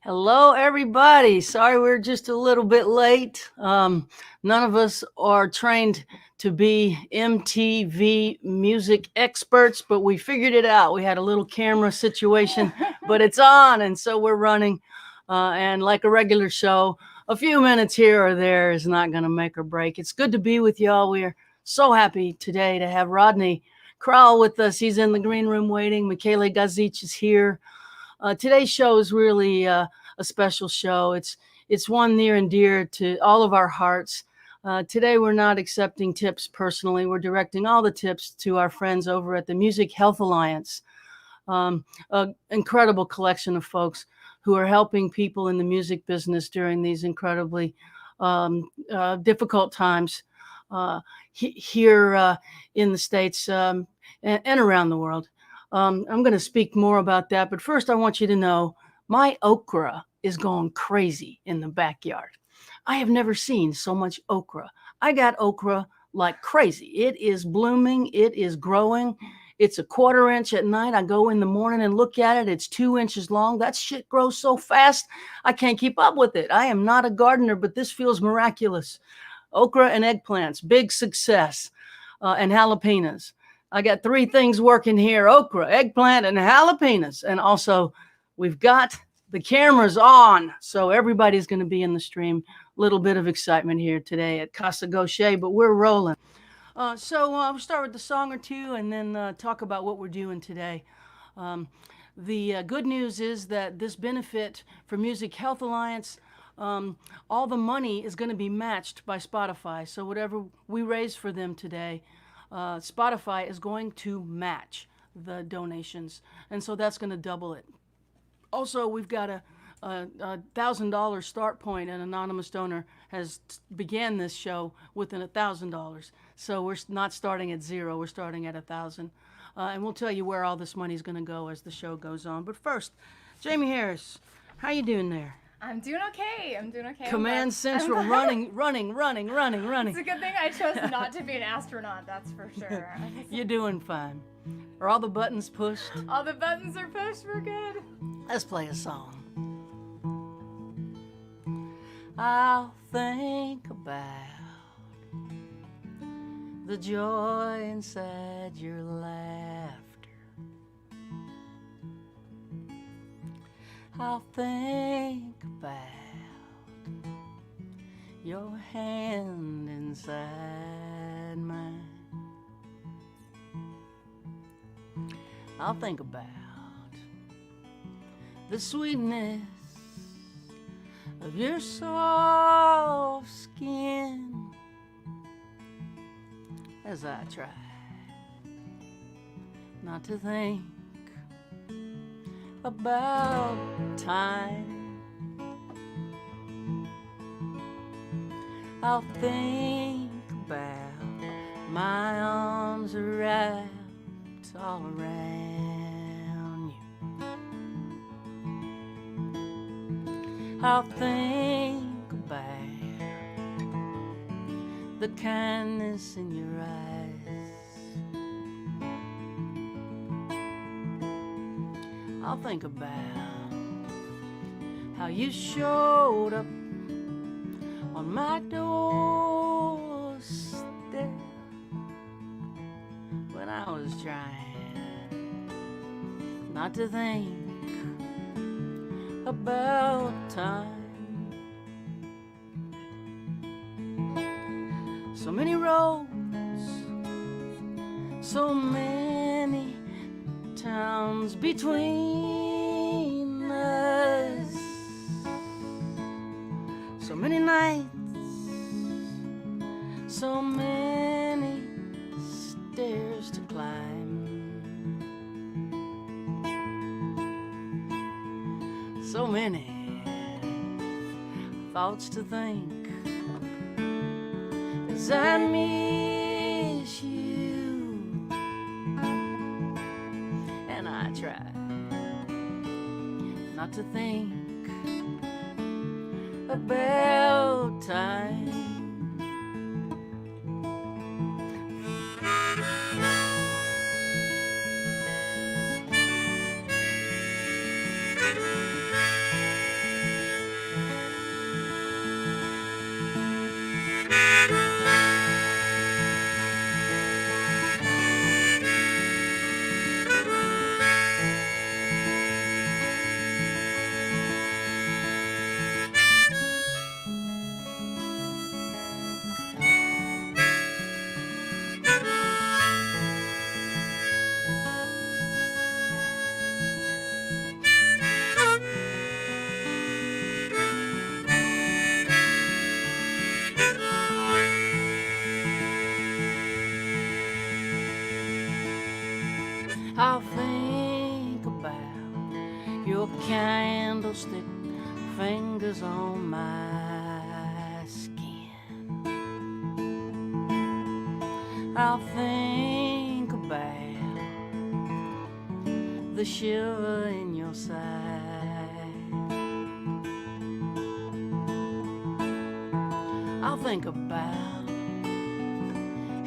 Hello, everybody. Sorry we're just a little bit late. None of us are trained to be MTV music experts, but we figured it out. We had a little camera situation, but it's on, and so we're running. And like a regular show, a few minutes here or there is not going to make or break. It's good to be with y'all. We are so happy today to have Rodney Crowell with us. He's in the green room waiting. Michaela is here. Today's show is really a special show. It's one near and dear to all of our hearts. Today we're not accepting tips personally. We're directing all the tips to our friends over at the Music Health Alliance, an incredible collection of folks who are helping people in the music business during these incredibly difficult times here in the States and around the world. I'm going to speak more about that, but first I want you to know my okra is going crazy in the backyard. I have never seen so much okra. I got okra like crazy. It is blooming. It is growing. It's a 1/4 inch at night. I go in the morning and look at it. It's 2 inches long. That shit grows so fast. I can't keep up with it. I am not a gardener, but this feels miraculous. Okra and eggplants, big success, and jalapenos. I got 3 things working here: okra, eggplant, and jalapenos. And also, we've got the cameras on, so everybody's going to be in the stream. Little bit of excitement here today at Casa Gaucher, but we're rolling. So we'll start with the song or two and then talk about what we're doing today. The good news is that this benefit for Music Health Alliance, all the money is going to be matched by Spotify. So whatever we raise for them today, Spotify is going to match the donations. And so that's going to double it. Also, we've got a $1,000 start point. An anonymous donor has began this show with an $1,000. So we're not starting at 0. We're starting at 1,000. And we'll tell you where all this money is going to go as the show goes on. But first, Jamie Harris, how you doing there? I'm doing okay. Command Central, running. It's a good thing I chose not to be an astronaut, that's for sure. You're doing fine. Are all the buttons pushed? All the buttons are pushed, we're good. Let's play a song. I'll think about the joy inside your laughter. I'll think about your hand inside mine. I'll think about the sweetness of your soft skin as I try not to think about time. I'll think about my arms wrapped all around you. I'll think about the kindness in your eyes. I'll think about how you showed up on my doorstep when I was trying not to think about time. So many roads, so many towns between us, so many nights, so many stairs to climb, so many thoughts to think as I miss you, and I try not to think about time. your candlestick fingers on my skin. I'll think about the shiver in your side. I'll think about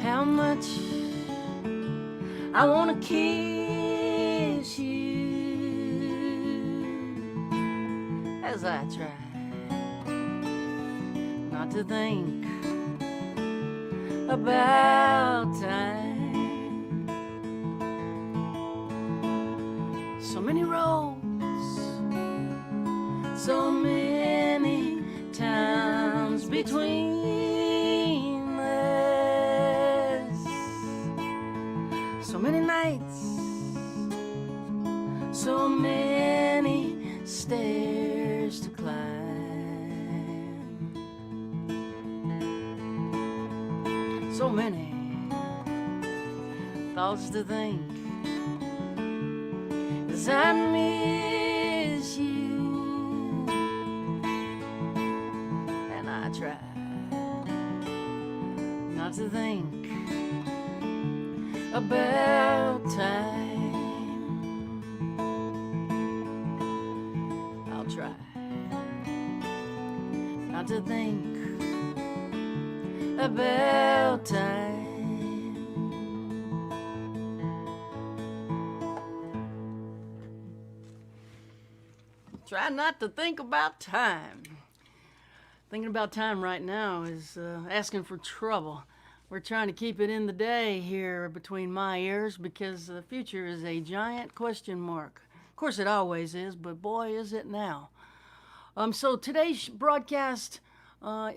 how much I wanna kiss you as I try not to think about time. So many roads, so many towns between us, so many nights, so many stairs to climb, so many thoughts to think as I miss you, and I try not to think about time. I'll try not to think about time. Try not to think about time. Thinking about time right now is asking for trouble. We're trying to keep it in the day here between my ears because the future is a giant question mark. Of course it always is, but boy is it now. So today's broadcast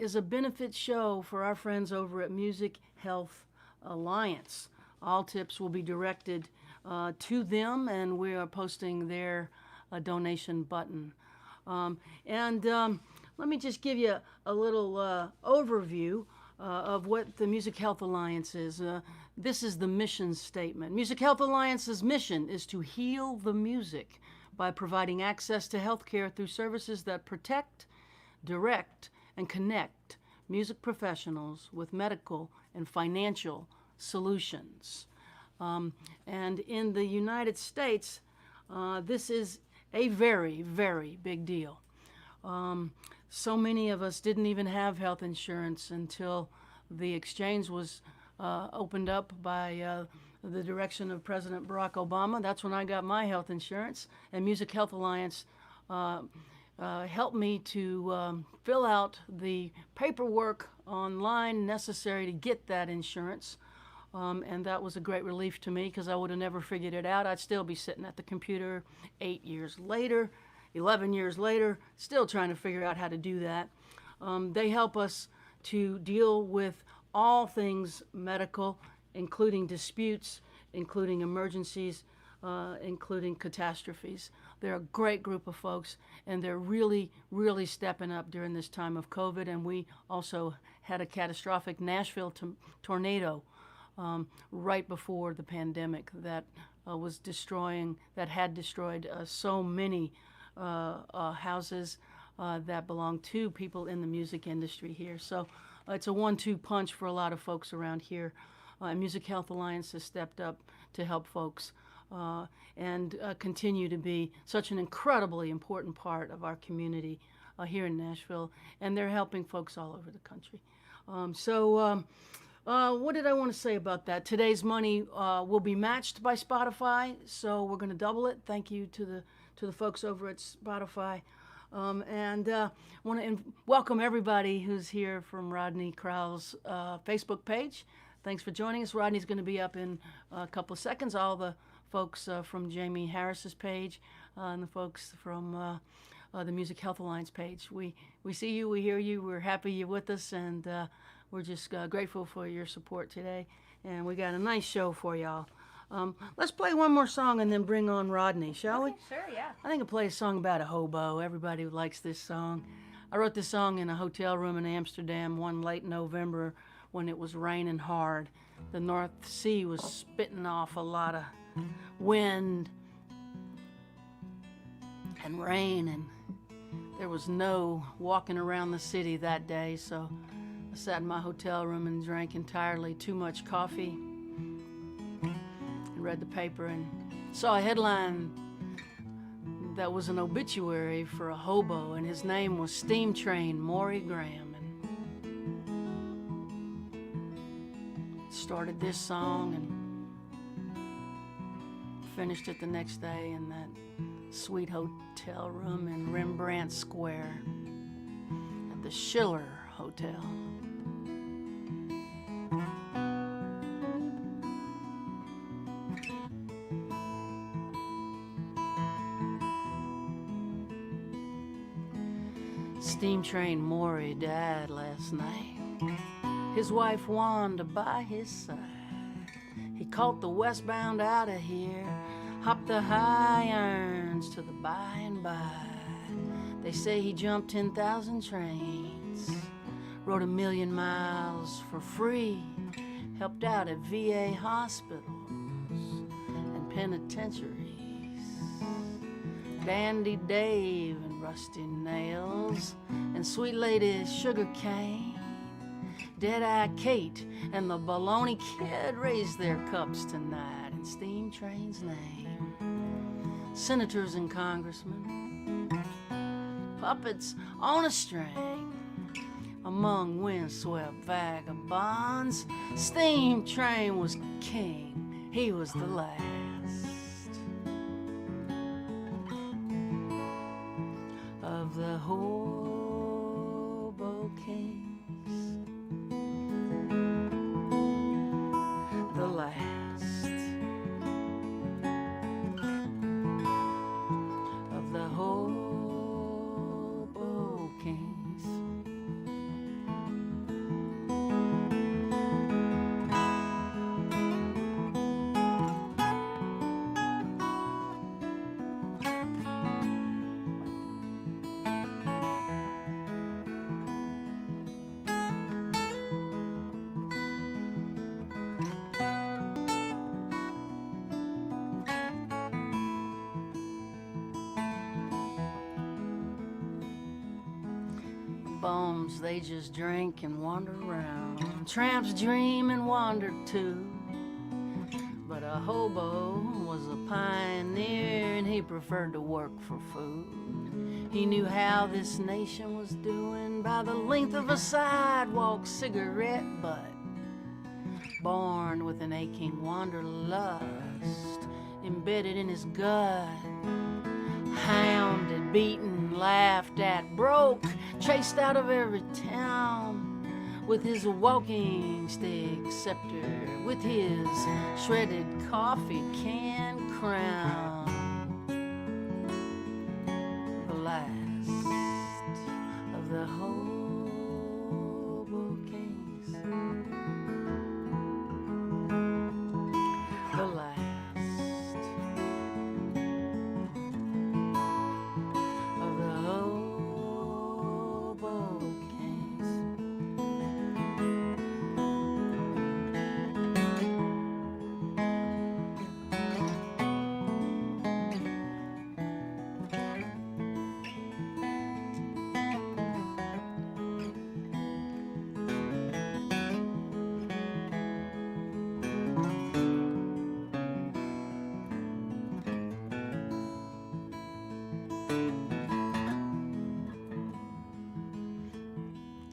is a benefit show for our friends over at Music Health Alliance. All tips will be directed to them, and we are posting their donation button. Let me just give you a little overview of what the Music Health Alliance is. This is the mission statement. Music Health Alliance's mission is to heal the music by providing access to health care through services that protect, direct, and connect music professionals with medical and financial solutions. And in the United States, this is a very, very big deal. So many of us didn't even have health insurance until the exchange was opened up by the direction of President Barack Obama. That's when I got my health insurance, and Music Health Alliance helped me to fill out the paperwork online necessary to get that insurance. And that was a great relief to me because I would have never figured it out. I'd still be sitting at the computer 8 years later, 11 years later, still trying to figure out how to do that. They help us to deal with all things medical, including disputes, including emergencies, including catastrophes. They're a great group of folks, and they're really, really stepping up during this time of COVID. And we also had a catastrophic Nashville tornado right before the pandemic that had destroyed so many houses that belong to people in the music industry here. So it's a 1-2 punch for a lot of folks around here. Music Health Alliance has stepped up to help folks and continue to be such an incredibly important part of our community here in Nashville, and they're helping folks all over the country. What did I want to say about that? Today's money will be matched by Spotify, so we're going to double it. Thank you to the folks over at Spotify. And want to welcome everybody who's here from Rodney Crowell's Facebook page. Thanks for joining us. Rodney's going to be up in a couple of seconds. All the folks from Jamie Harris's page and the folks from the Music Health Alliance page. We see you, we hear you, we're happy you're with us, and we're just grateful for your support today, and we got a nice show for y'all. Let's play one more song and then bring on Rodney, shall we? Sure, yeah. I think I'll play a song about a hobo. Everybody likes this song. I wrote this song in a hotel room in Amsterdam one late November when it was raining hard. The North Sea was spitting off a lot of wind. and rain, and there was no walking around the city that day, so I sat in my hotel room and drank entirely too much coffee and read the paper and saw a headline that was an obituary for a hobo, and his name was Steam Train Maury Graham. And started this song and finished it the next day in that sweet hotel room in Rembrandt Square at the Schiller Hotel. Steam Train Maury died last night. His wife Wanda by his side. He caught the westbound out of here, hopped the high irons to the by and by. They say he jumped 10,000 trains, rode 1,000,000 miles for free, helped out at VA hospitals and penitentiaries. Dandy Dave and Rusty Nails and Sweet Lady Sugar Cane, Dead-Eye Kate and the Baloney Kid raised their cups tonight in Steam Train's name. Senators and congressmen, puppets on a string, among windswept vagabonds, Steam Train was king, he was the last of the Hobo Kings. The last of the Hobo Kings. Bums, they just drink and wander around. Tramps dream and wander too. But a hobo was a pioneer and he preferred to work for food. He knew how this nation was doing by the length of a sidewalk cigarette butt. Born with an aching wanderlust embedded in his gut. Hounded, beaten, laughed at, broke, chased out of every town with his walking stick scepter, with his shredded coffee can crown. The last of the Hobo Kings. The last of the Hobo Kings.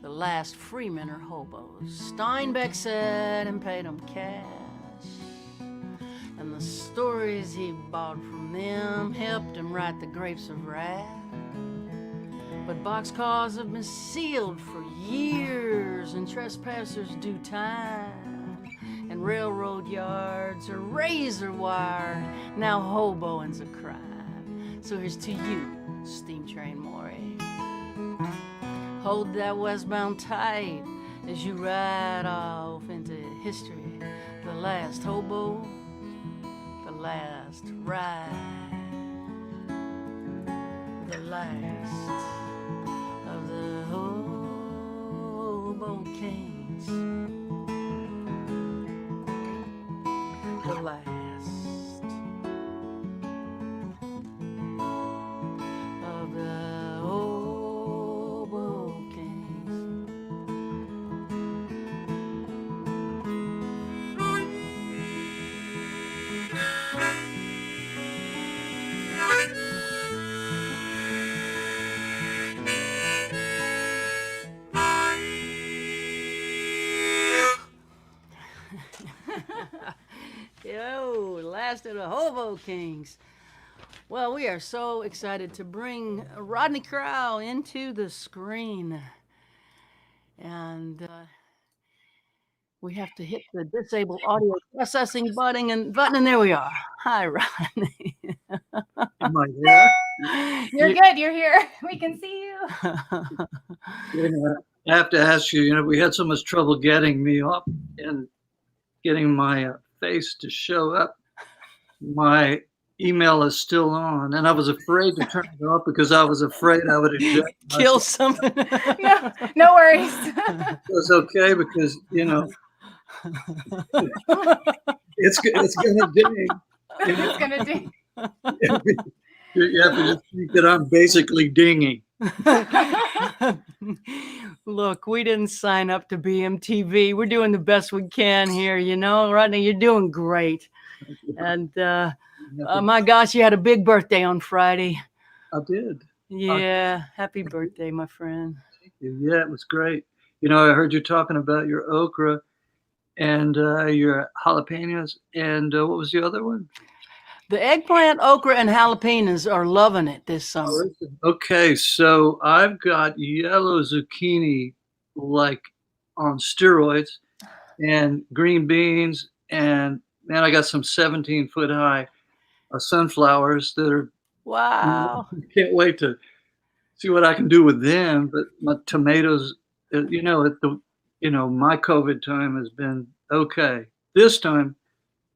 The last freemen are hobos. Steinbeck said and paid them cash. And the stories he bought from them helped him write the Grapes of Wrath. But boxcars have been sealed for years and trespassers do time. And railroad yards are razor wired. Now hoboing's a crime. So here's to you, Steam Train Maury. Hold that westbound tight as you ride off into history. The last hobo, the last ride, the last of the Hobo Kings. The last to the Hobo Kings. Well, we are so excited to bring Rodney Crowell into the screen. And we have to hit the disable audio processing button, and there we are. Hi, Rodney. Am I there? You're good. You're here. We can see you. I have to ask you, we had so much trouble getting me up and getting my face to show up. My email is still on, and I was afraid to turn it off because I was afraid I would eject kill something. No worries. It's okay because, it's gonna ding. It's gonna ding. You have to just think that I'm basically dinging. Look, we didn't sign up to BMTV. We're doing the best we can here, Rodney, you're doing great. And my gosh, you had a big birthday on Friday. I did. Yeah, happy birthday, my friend. Thank you. Yeah, it was great. I heard you talking about your okra and your jalapenos, and what was the other one? The eggplant, okra, and jalapenos are loving it this summer. Okay, so I've got yellow zucchini like on steroids, and green beans, and man, I got some 17-foot high sunflowers that are. Wow! Can't wait to see what I can do with them. But my tomatoes, my COVID time has been okay. This time,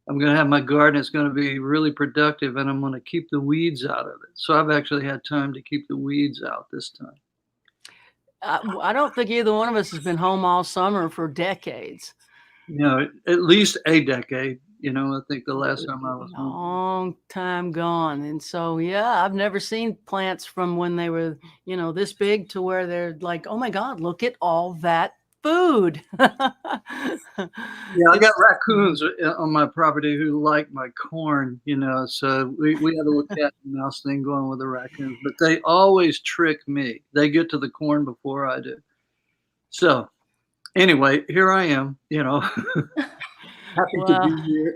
I'm going to have my garden. It's going to be really productive, and I'm going to keep the weeds out of it. So I've actually had time to keep the weeds out this time. I don't think either one of us has been home all summer for decades. At least a decade. I think the last time I was home. Long time gone. And so, yeah, I've never seen plants from when they were, this big to where they're like, oh my God, look at all that food. Yeah, I got raccoons on my property who like my corn, so we had a little cat and mouse thing going with the raccoons, but they always trick me. They get to the corn before I do. So anyway, here I am, happy to be here.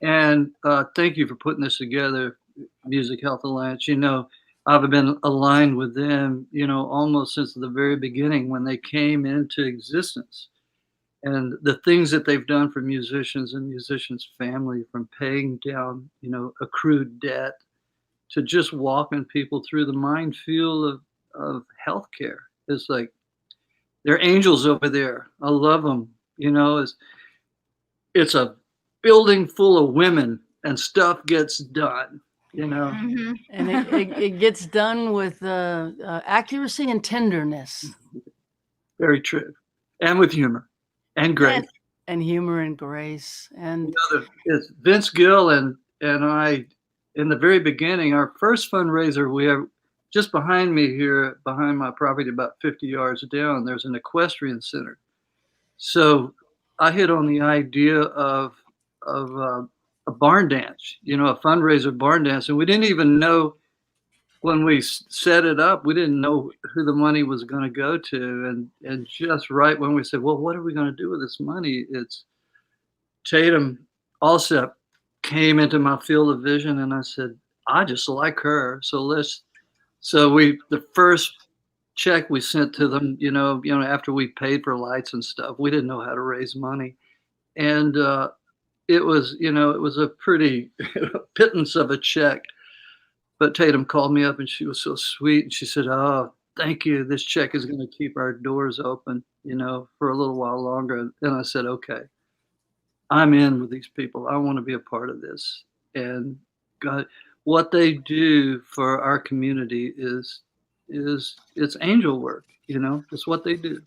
And thank you for putting this together, Music Health Alliance. I've been aligned with them, almost since the very beginning when they came into existence. And the things that they've done for musicians and musicians' family, from paying down, accrued debt to just walking people through the minefield of healthcare. It's like they're angels over there. I love them. It's a building full of women and stuff gets done. Mm-hmm. And it gets done with accuracy and tenderness. Very true. And with humor and grace. And humor and grace. And it's Vince Gill and I, in the very beginning, our first fundraiser, we have just behind me here, behind my property, about 50 yards down, there's an equestrian center. So I hit on the idea of a barn dance, a fundraiser barn dance. And we didn't even know when we set it up, we didn't know who the money was going to go to. And just right when we said, well, what are we going to do with this money? It's Tatum Alsep came into my field of vision, and I said, I just like her. So the first check we sent to them, after we paid for lights and stuff, we didn't know how to raise money. And, it was a pretty pittance of a check, but Tatum called me up and she was so sweet. And she said, oh, thank you. This check is going to keep our doors open, for a little while longer. And I said, okay, I'm in with these people. I want to be a part of this. And God, what they do for our community is it's angel work. It's what they do.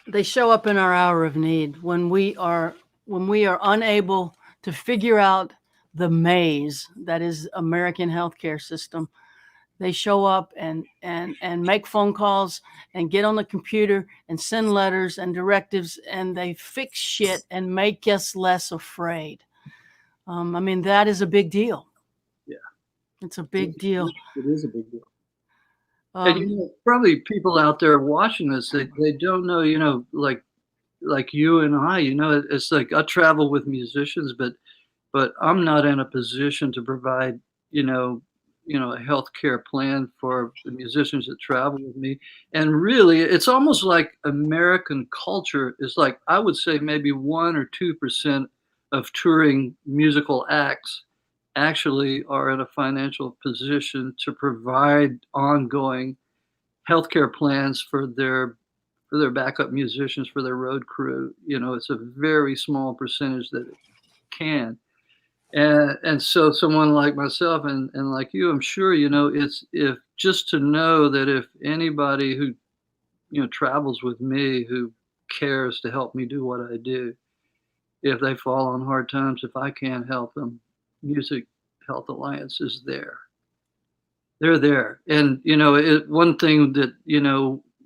They show up in our hour of need when we are unable to figure out the maze that is American healthcare system. They show up and make phone calls and get on the computer and send letters and directives, and they fix shit and make us less afraid. That is a big deal. Yeah. It's a big deal. It is a big deal. And probably people out there watching this, they don't know, like you and I, it's like I travel with musicians, but but I'm not in a position to provide, a healthcare plan for the musicians that travel with me. And really, it's almost like American culture is like, I would say maybe 1 or 2% of touring musical acts actually are in a financial position to provide ongoing healthcare plans for their backup musicians, for their road crew. It's a very small percentage that can. And so someone like myself and like you, I'm sure, it's if just to know that if anybody who, travels with me, who cares to help me do what I do, if they fall on hard times, if I can't help them, Music Health Alliance is there. They're there. And, one thing that,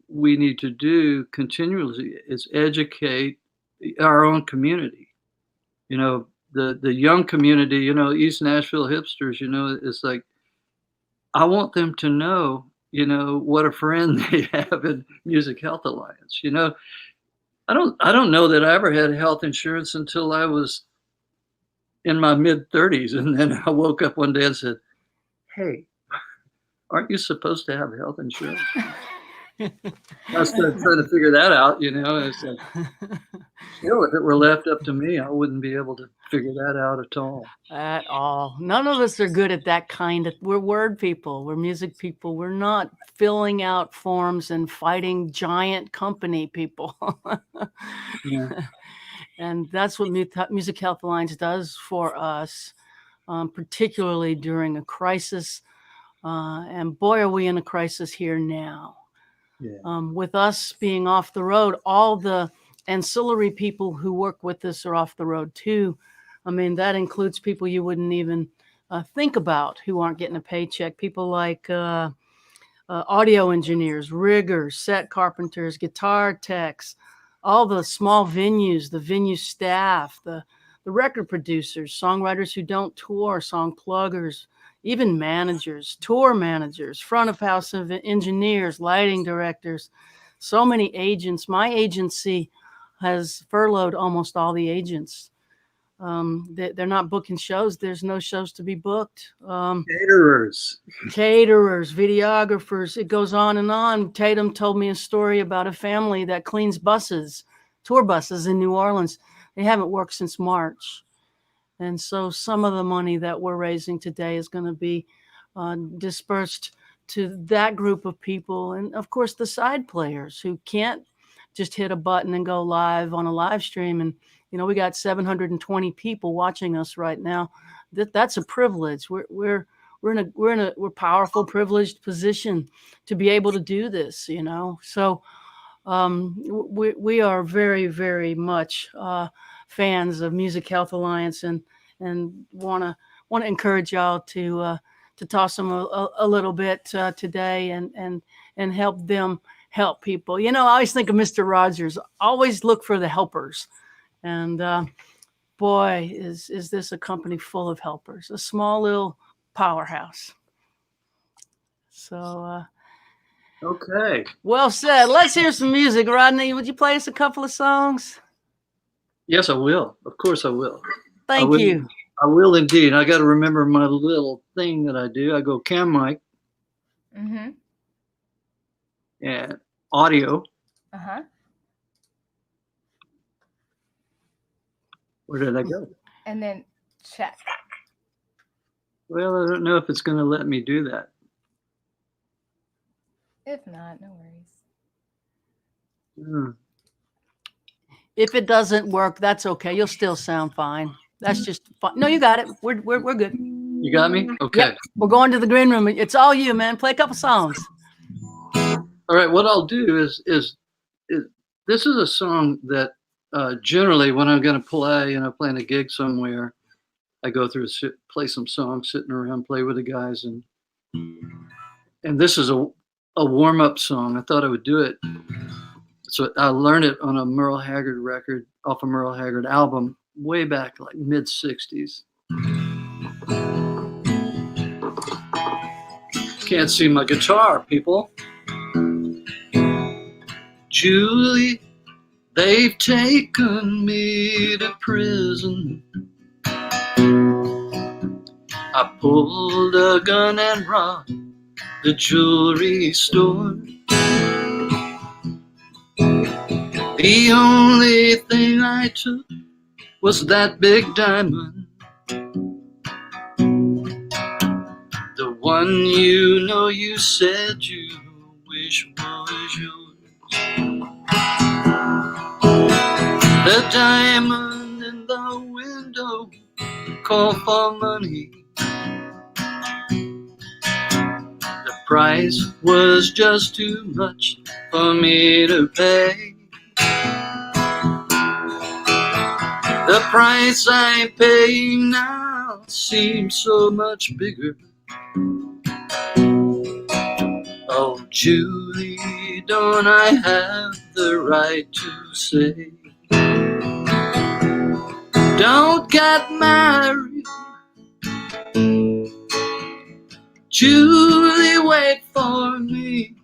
we need to do continually is educate our own community. The young community, East Nashville hipsters, it's like, I want them to know, what a friend they have in Music Health Alliance. I don't know that I ever had health insurance until I was in my mid-30s. And then I woke up one day and said, hey, aren't you supposed to have health insurance? I started trying to figure that out, It's like, if it were left up to me, I wouldn't be able to figure that out at all. At all. None of us are good at that kind of. We're word people. We're music people. We're not filling out forms and fighting giant company people. Yeah. And that's what Music Health Alliance does for us, particularly during a crisis. And boy, are we in a crisis here now. Yeah. With us being off the road, all the ancillary people who work with us are off the road too. I mean, that includes people you wouldn't even think about who aren't getting a paycheck. People like audio engineers, riggers, set carpenters, guitar techs, all the small venues, the venue staff, the record producers, songwriters who don't tour, song pluggers, even managers, tour managers, front of house engineers, lighting directors, so many agents. My agency has furloughed almost all the agents. They're not booking shows. There's no shows to be booked. Caterers, videographers, it goes on and on. Tatum told me a story about a family that cleans buses, tour buses in New Orleans. They haven't worked since March. And so some of the money that we're raising today is going to be dispersed to that group of people. And of course, the side players who can't just hit a button and go live on a live stream. And, we got 720 people watching us right now. That's a privilege. We're in a powerful, privileged position to be able to do this, So we are very, very much fans of Music Health Alliance and want to encourage y'all to toss them a little bit today and help them help people. I always think of Mr. Rogers. Always look for the helpers, and boy, is this a company full of helpers, a small little powerhouse. So okay. Well said. Let's hear some music. Rodney, would you play us a couple of songs? Yes, I will. Of course I will. Thank you. I will indeed. I got to remember my little thing that I do. I go cam mic. Mm-hmm. And audio. Uh-huh. Where did I go? And then check. Well, I don't know if it's going to let me do that. If not, no worries. Hmm. If it doesn't work, that's okay. You'll still sound fine. That's just fun. No, you got it. We're good. You got me? Okay. Yep. We're going to the green room. It's all you, man. Play a couple songs. All right. What I'll do is this is a song that generally when I'm going to play, playing a gig somewhere, I go through, play some songs, sitting around, play with the guys, and this is a warm-up song. I thought I would do it. So I learned it on a Merle Haggard record, off a Merle Haggard album, way back like mid-'60s. Can't see my guitar, people. Julie, they've taken me to prison. I pulled a gun and robbed the jewelry store. The only thing I took was that big diamond, the one you know you said you wish was yours. The diamond in the window called for money. The price was just too much for me to pay. The price I'm paying now seems so much bigger. Oh, Julie, don't I have the right to say, don't get married? Julie, wait for me,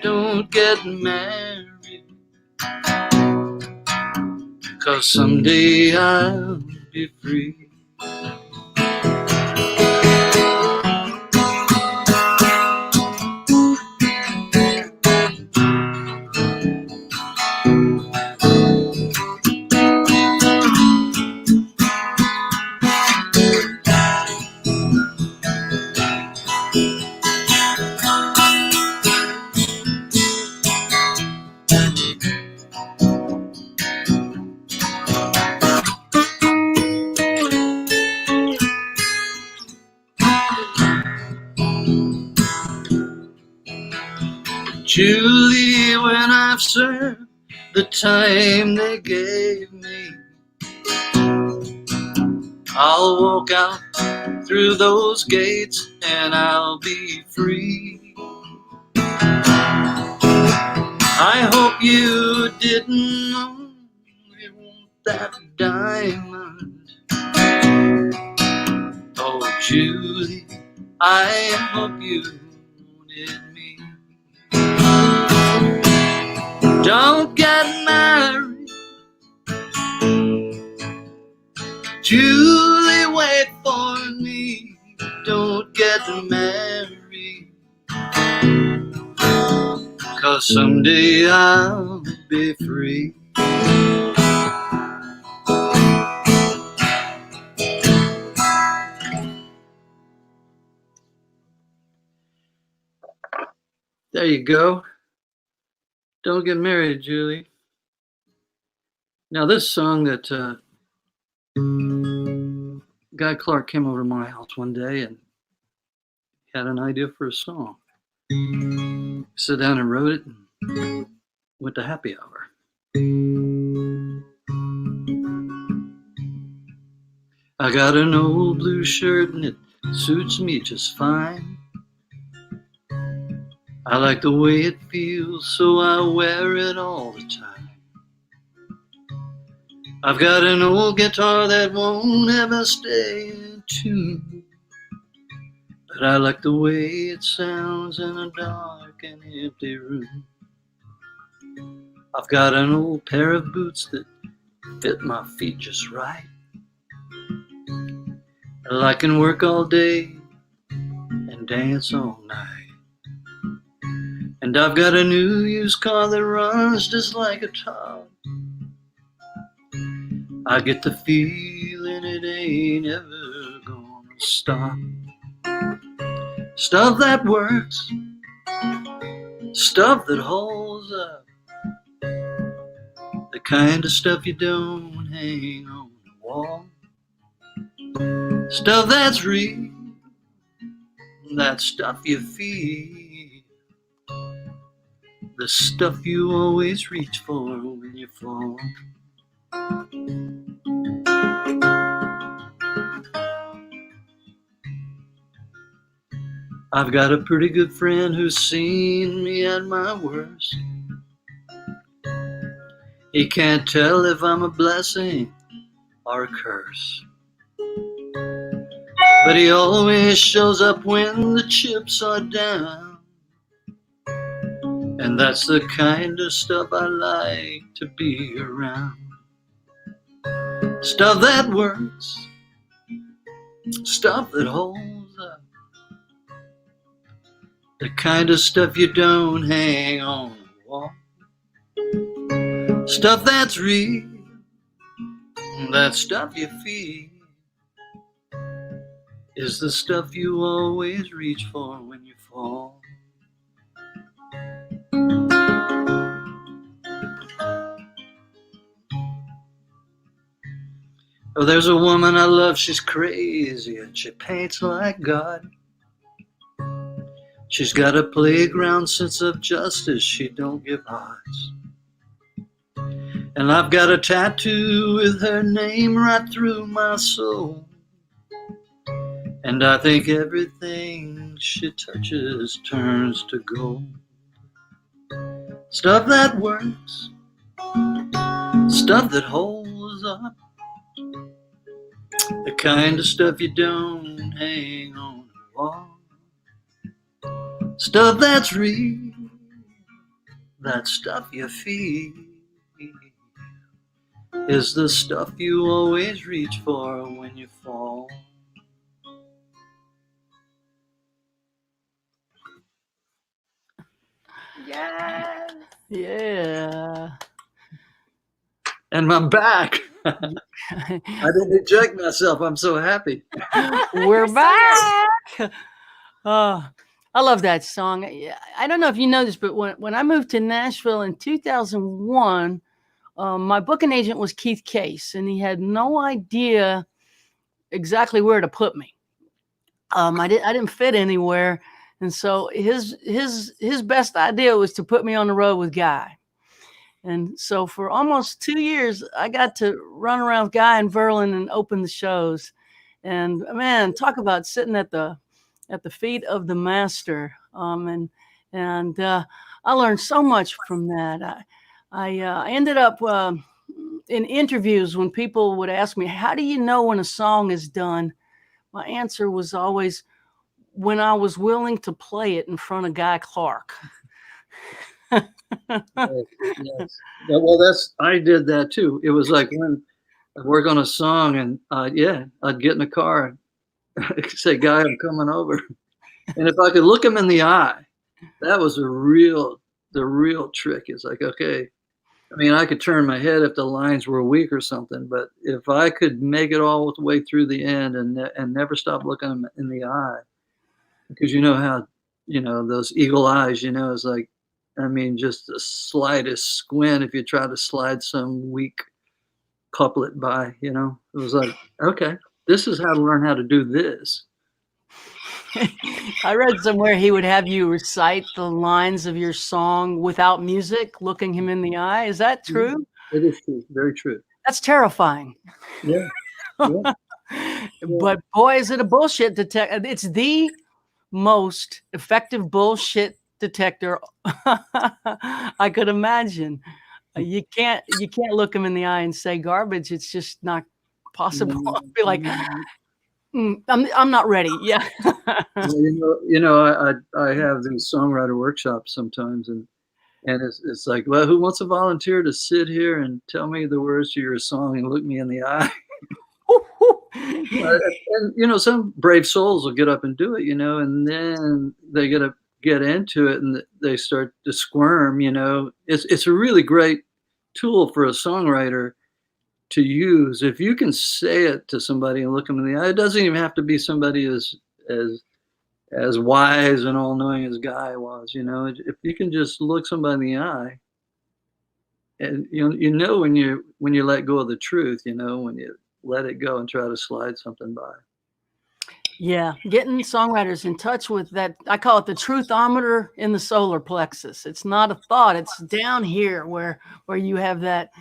don't get married, 'cause someday I'll be free. Julie, when I've served the time they gave me, I'll walk out through those gates and I'll be free. I hope you didn't only want that diamond. Oh, Julie, I hope you wanted me. Don't get married, Julie, wait for me. Don't get married, 'cause someday I'll be free. There you go. Don't get married, Julie. Now this song that Guy Clark came over to my house one day and had an idea for a song. Sat down and wrote it and went to happy hour. I got an old blue shirt and it suits me just fine. I like the way it feels, so I wear it all the time. I've got an old guitar that won't ever stay in tune, but I like the way it sounds in a dark and empty room. I've got an old pair of boots that fit my feet just right, and I can work all day and dance all night. And I've got a new used car that runs just like a top. I get the feeling it ain't ever gonna stop. Stuff that works, stuff that holds up, the kind of stuff you don't hang on the wall. Stuff that's real, that stuff you feel, the stuff you always reach for when you fall. I've got a pretty good friend who's seen me at my worst. He can't tell if I'm a blessing or a curse, but he always shows up when the chips are down. And that's the kind of stuff I like to be around. Stuff that works, stuff that holds The kind of stuff you don't hang on the wall. Stuff that's real, that stuff you feel, is the stuff you always reach for when you fall. Oh, there's a woman I love, she's crazy and she paints like God. She's got a playground sense of justice, she don't give odds. And I've got a tattoo with her name right through my soul. And I think everything she touches turns to gold. Stuff that works, stuff that holds up, the kind of stuff you don't hang on the wall. Stuff that's real, that stuff you feel, is the stuff you always reach for when you fall. Yes. Yeah. And I'm back. I didn't eject myself. I'm so happy. We're You're so back. I love that song. I don't know if you know this, but when I moved to Nashville in 2001, my booking agent was Keith Case, and he had no idea exactly where to put me. I didn't fit anywhere, and so his best idea was to put me on the road with Guy. And so for almost 2 years, I got to run around with Guy and Verlin and open the shows. And man, talk about sitting at the feet of the master. And I learned so much from that. I ended up in interviews when people would ask me, "How do you know when a song is done?" My answer was always, when I was willing to play it in front of Guy Clark. Yes. Well, I did that too. It was like when I work on a song, and I'd get in the car and say, "Guy, I'm coming over," and if I could look him in the eye, that was the real trick. It's like, okay, I mean, I could turn my head if the lines were weak or something, but if I could make it all the way through the end and never stop looking him in the eye, because you know how, those eagle eyes, is like, I mean, just the slightest squint if you try to slide some weak couplet by, it was like, okay, this is how to learn how to do this. I read somewhere he would have you recite the lines of your song without music, looking him in the eye. Is that true? It is true. Very true. That's terrifying. Yeah. But boy, is it a bullshit detector. It's the most effective bullshit detector I could imagine. You can't look him in the eye and say garbage. It's just not possible. I'd be like, I'm not ready. Yeah. I have these songwriter workshops sometimes, and it's like, well, who wants to volunteer to sit here and tell me the words to your song and look me in the eye? And some brave souls will get up and do it, and then they get into it and they start to squirm. It's a really great tool for a songwriter to use. If you can say it to somebody and look them in the eye, it doesn't even have to be somebody as wise and all-knowing as Guy was. If you can just look somebody in the eye, and when you let go of the truth, when you let it go and try to slide something by. Yeah, getting songwriters in touch with that, I call it the truthometer in the solar plexus. It's not a thought; it's down here where you have that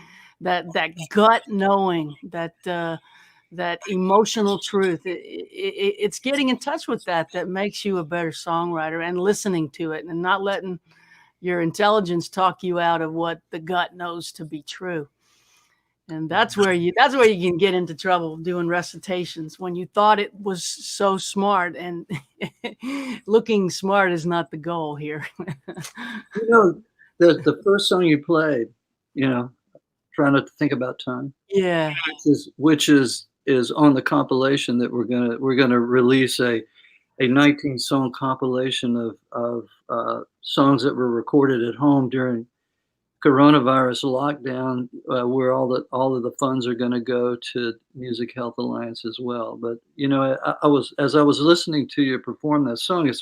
gut knowing, that emotional truth. It's getting in touch with that makes you a better songwriter, and listening to it and not letting your intelligence talk you out of what the gut knows to be true. And that's where you can get into trouble doing recitations, when you thought it was so smart, and looking smart is not the goal here. The first song you played, trying not to think about time. Yeah. Which is on the compilation that we're gonna release a a 19-song compilation of songs that were recorded at home during coronavirus lockdown, where all of the funds are going to go to Music Health Alliance as well. But you know, as I was listening to you perform that song, it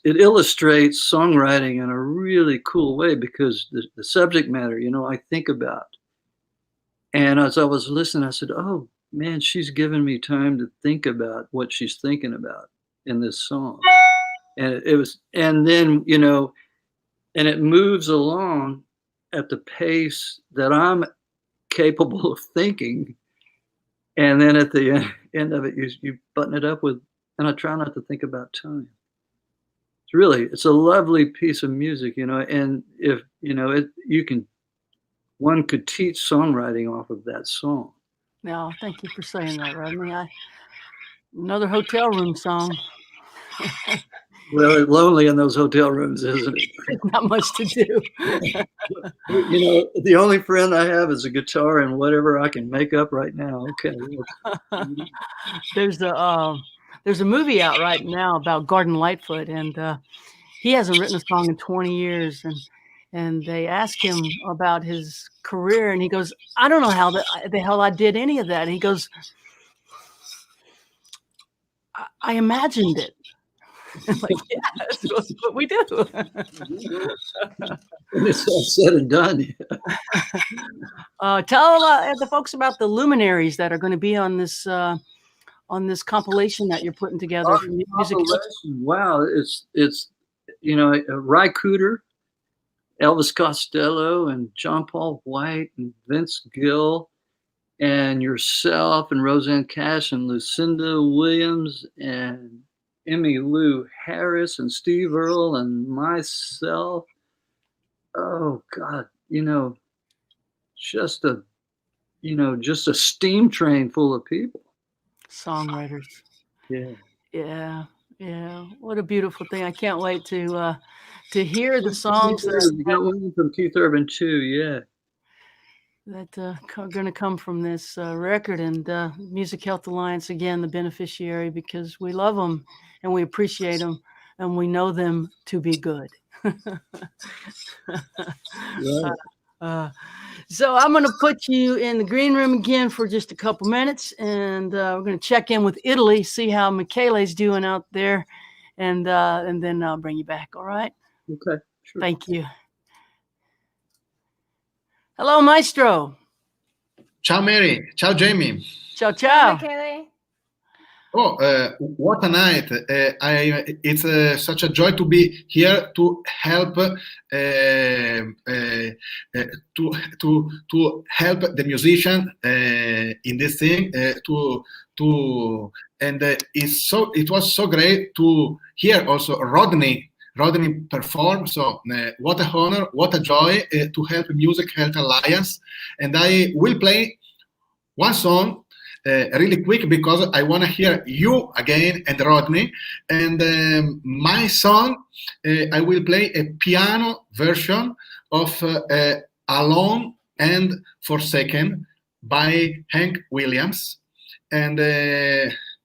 illustrates songwriting in a really cool way, because the subject matter, you know, I think about. And as I was listening, I said, "Oh man, she's given me time to think about what she's thinking about in this song." And and then, you know, and it moves along at the pace that I'm capable of thinking. And then at the end of it, you button it up with, and I try not to think about time. It's a lovely piece of music, you know, and if, you know, one could teach songwriting off of that song. No, thank you for saying that, Rodney. Another hotel room song. Well, it's lonely in those hotel rooms, isn't it? Not much to do. You know, the only friend I have is a guitar and whatever I can make up right now. Okay. There's a movie out right now about Gordon Lightfoot, and he hasn't written a song in 20 years, and they ask him about his career, and he goes, "I don't know how the hell I did any of that." And he goes, I imagined it. Like, yeah, that's what we do. It's all said and done. Tell the folks about the luminaries that are going to be on this compilation that you're putting together. Music. Wow, it's you know, Ry Cooder, Elvis Costello, and John Paul White, and Vince Gill, and yourself, and Roseanne Cash, and Lucinda Williams, and Emmylou Harris, and Steve Earle, and myself. Oh God, you know, just a steam train full of people. Songwriters. Yeah. Yeah. What a beautiful thing. I can't wait to hear the songs You got one from Keith Urban too. Yeah. That are going to come from this record, and Music Health Alliance, again, the beneficiary, because we love them and we appreciate them and we know them to be good. So I'm going to put you in the green room again for just a couple minutes, and we're going to check in with Italy, see how Michaela's doing out there, and then I'll bring you back. All right? Okay. Sure. Thank you. Hello, Maestro. Ciao, Mary. Ciao, Jamie. Ciao, ciao. Michaela. Oh, what a night! It's such a joy to be here to help to help the musician in this thing. It was so great to hear also Rodney perform. So what a honor, what a joy to help Music Health Alliance. And I will play one song really quick, because I want to hear you again and Rodney. And my song, I will play a piano version of Alone and Forsaken by Hank Williams. And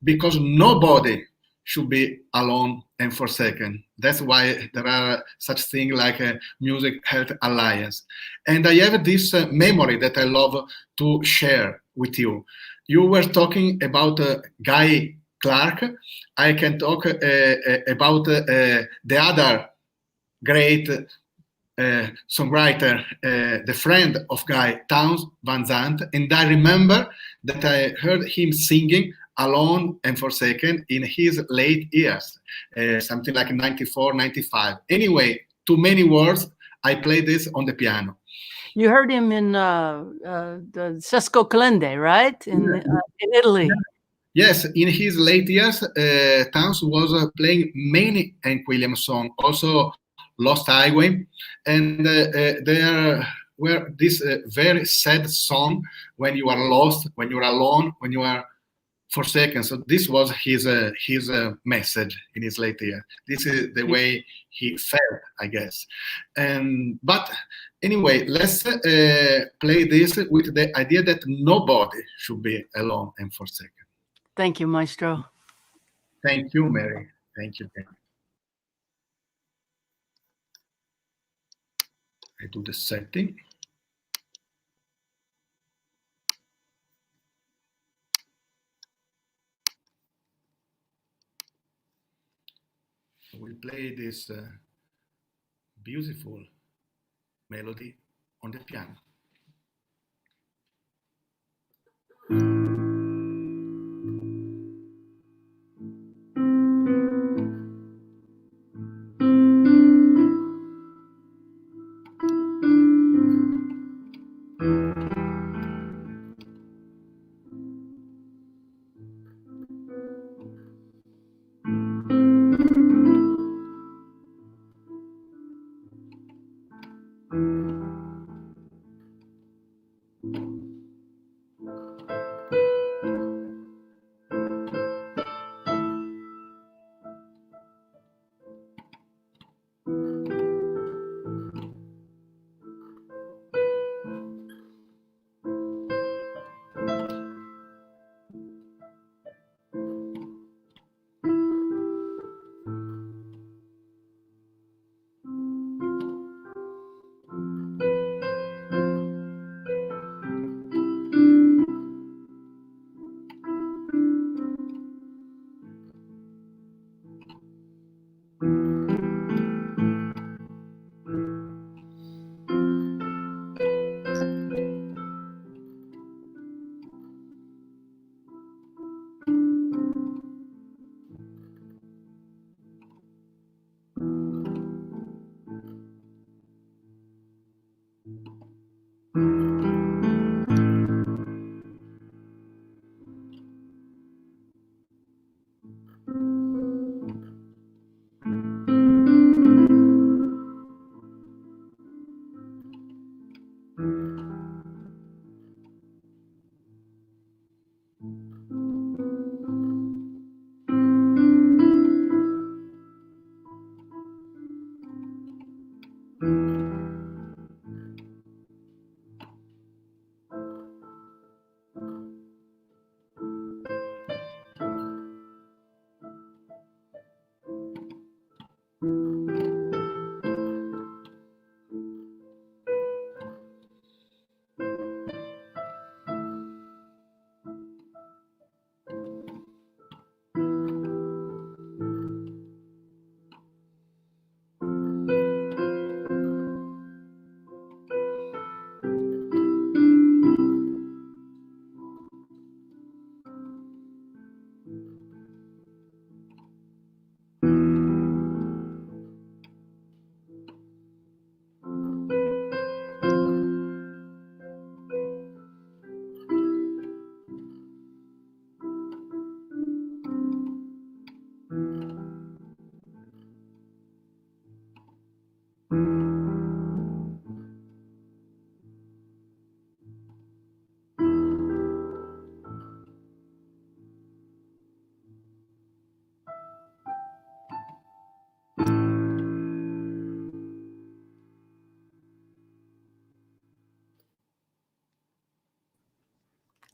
because nobody should be alone and forsaken. That's why there are such things like a Music Health Alliance. And I have this memory that I love to share with you. You were talking about Guy Clark. I can talk about the other great songwriter, the friend of Guy, Townes Van Zandt. And I remember that I heard him singing Alone and Forsaken in his late years, something like 94, 95. Anyway, too many words, I played this on the piano. You heard him in the Sesco Calende, right? In Italy. Yes, in his late years, Townes was playing many Hank Williams songs, also Lost Highway. And there were this very sad song, when you are lost, when you are alone, when you are forsaken. So this was his message in his late year. This is the way he felt, I guess. But anyway, let's play this with the idea that nobody should be alone and forsaken. Thank you, Maestro. Thank you, Mary. Thank you. I do the setting. We'll play this beautiful melody on the piano.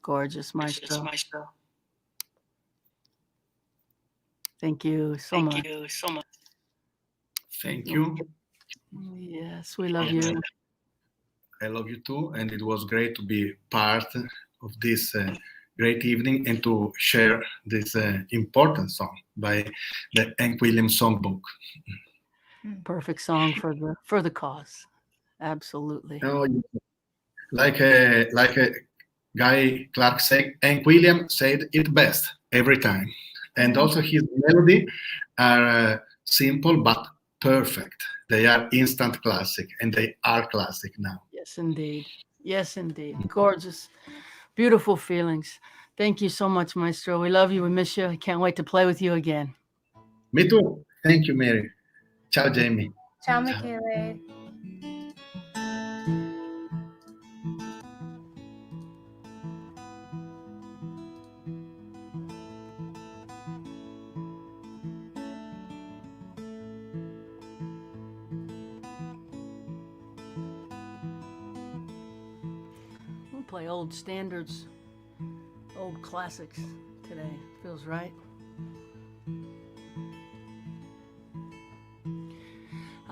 Gorgeous, Maestro. Thank you so much. Thank you. Yes, we love you. I love you too, and it was great to be part of this great evening and to share this important song by the Hank Williams Songbook. Perfect song for the cause. Absolutely. Oh, like a Guy Clark said, Hank Williams said it best every time, and also his melody are simple but perfect. They are instant classic, and they are classic now. Yes, indeed. Yes, indeed. Gorgeous, beautiful feelings. Thank you so much, Maestro. We love you. We miss you. I can't wait to play with you again. Me too. Thank you, Mary. Ciao, Jamie. Ciao, Michaela. We'll play old standards, old classics today. Feels right.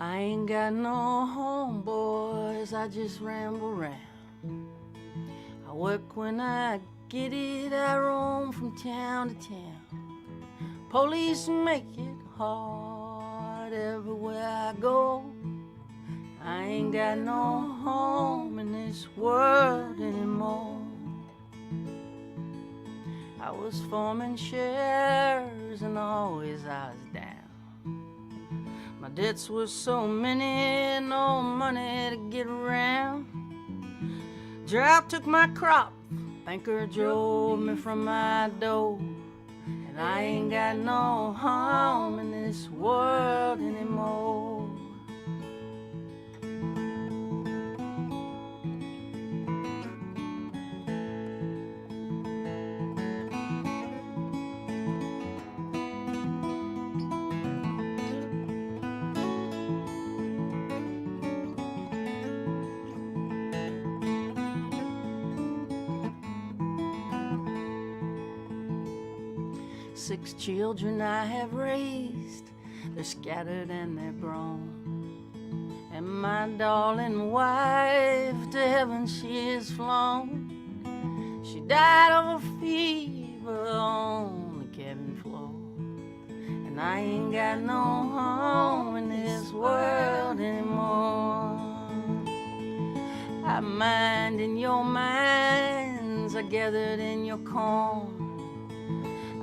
I ain't got no home, boys, I just ramble around. I work when I get it, I roam from town to town. Police make it hard everywhere I go. I ain't got no home in this world anymore. I was forming shares and always I was down. My debts were so many, no money to get around. Drought took my crop, banker drove me from my door. And I ain't got no home in this world anymore. 6 children I have raised, they're scattered and they're grown. And my darling wife, to heaven she is flown. She died of a fever on the cabin floor. And I ain't got no home in this world anymore. I mined in your mines, I gathered in your corn.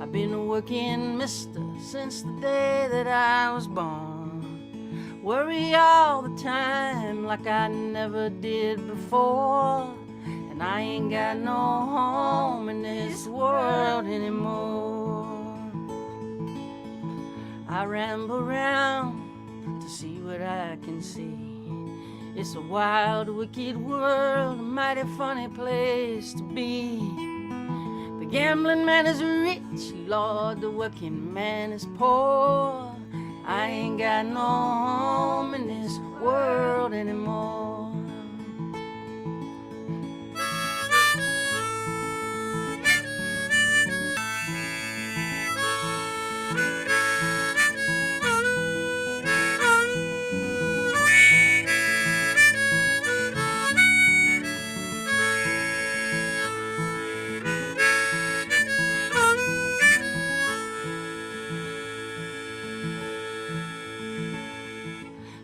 I've been working, mister, since the day that I was born. Worry all the time like I never did before. And I ain't got no home in this world anymore. I ramble around to see what I can see. It's a wild, wicked world, a mighty funny place to be. The gambling man is rich, Lord, the working man is poor. I ain't got no home in this world anymore.